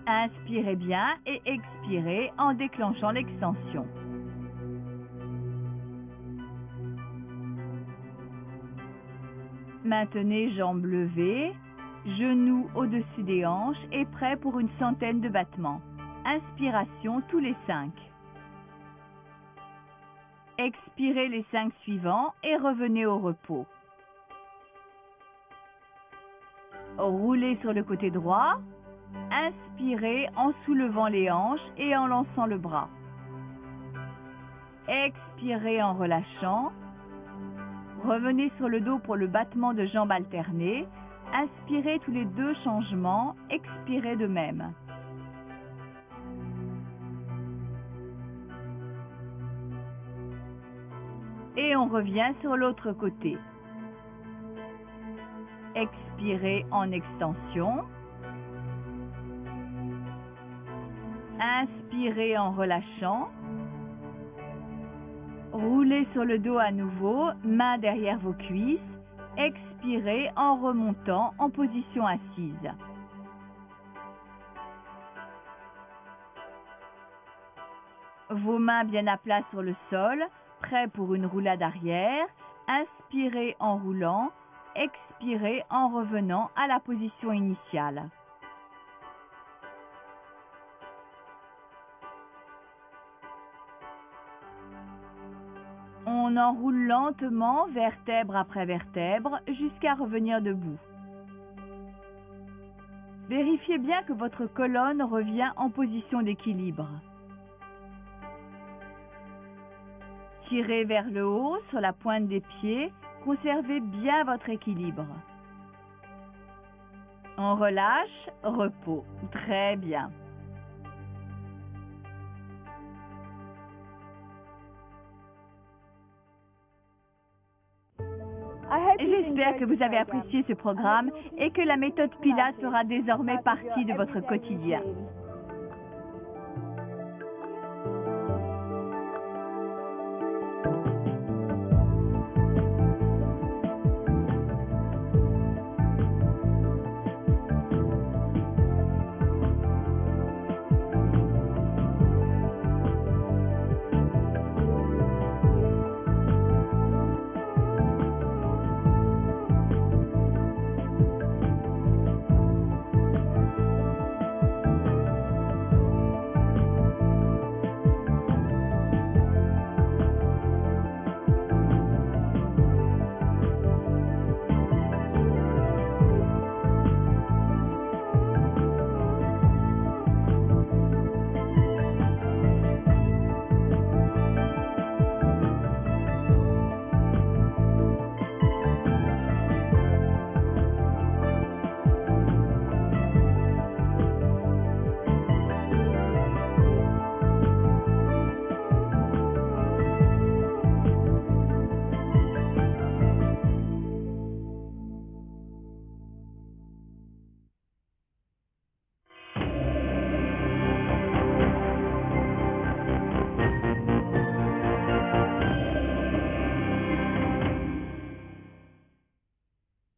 Inspirez bien et expirez en déclenchant l'extension. Maintenez jambes levées, genoux au-dessus des hanches et prêts pour une centaine de battements. Inspiration tous les 5. Expirez les 5 suivants et revenez au repos. Roulez sur le côté droit. Inspirez en soulevant les hanches et en lançant le bras. Expirez en relâchant. Revenez sur le dos pour le battement de jambes alterné. Inspirez tous les 2 changements. Expirez de même. Et on revient sur l'autre côté. Expirez en extension. Inspirez en relâchant. Roulez sur le dos à nouveau, mains derrière vos cuisses. Expirez en remontant en position assise. Vos mains bien à plat sur le sol, prêts pour une roulade arrière. Inspirez en roulant, expirez en revenant à la position initiale. On enroule lentement, vertèbre après vertèbre, jusqu'à revenir debout. Vérifiez bien que votre colonne revient en position d'équilibre. Tirez vers le haut sur la pointe des pieds, conservez bien votre équilibre. On relâche, repos. Très bien. J'espère que vous avez apprécié ce programme et que la méthode Pilates fera désormais partie de votre quotidien.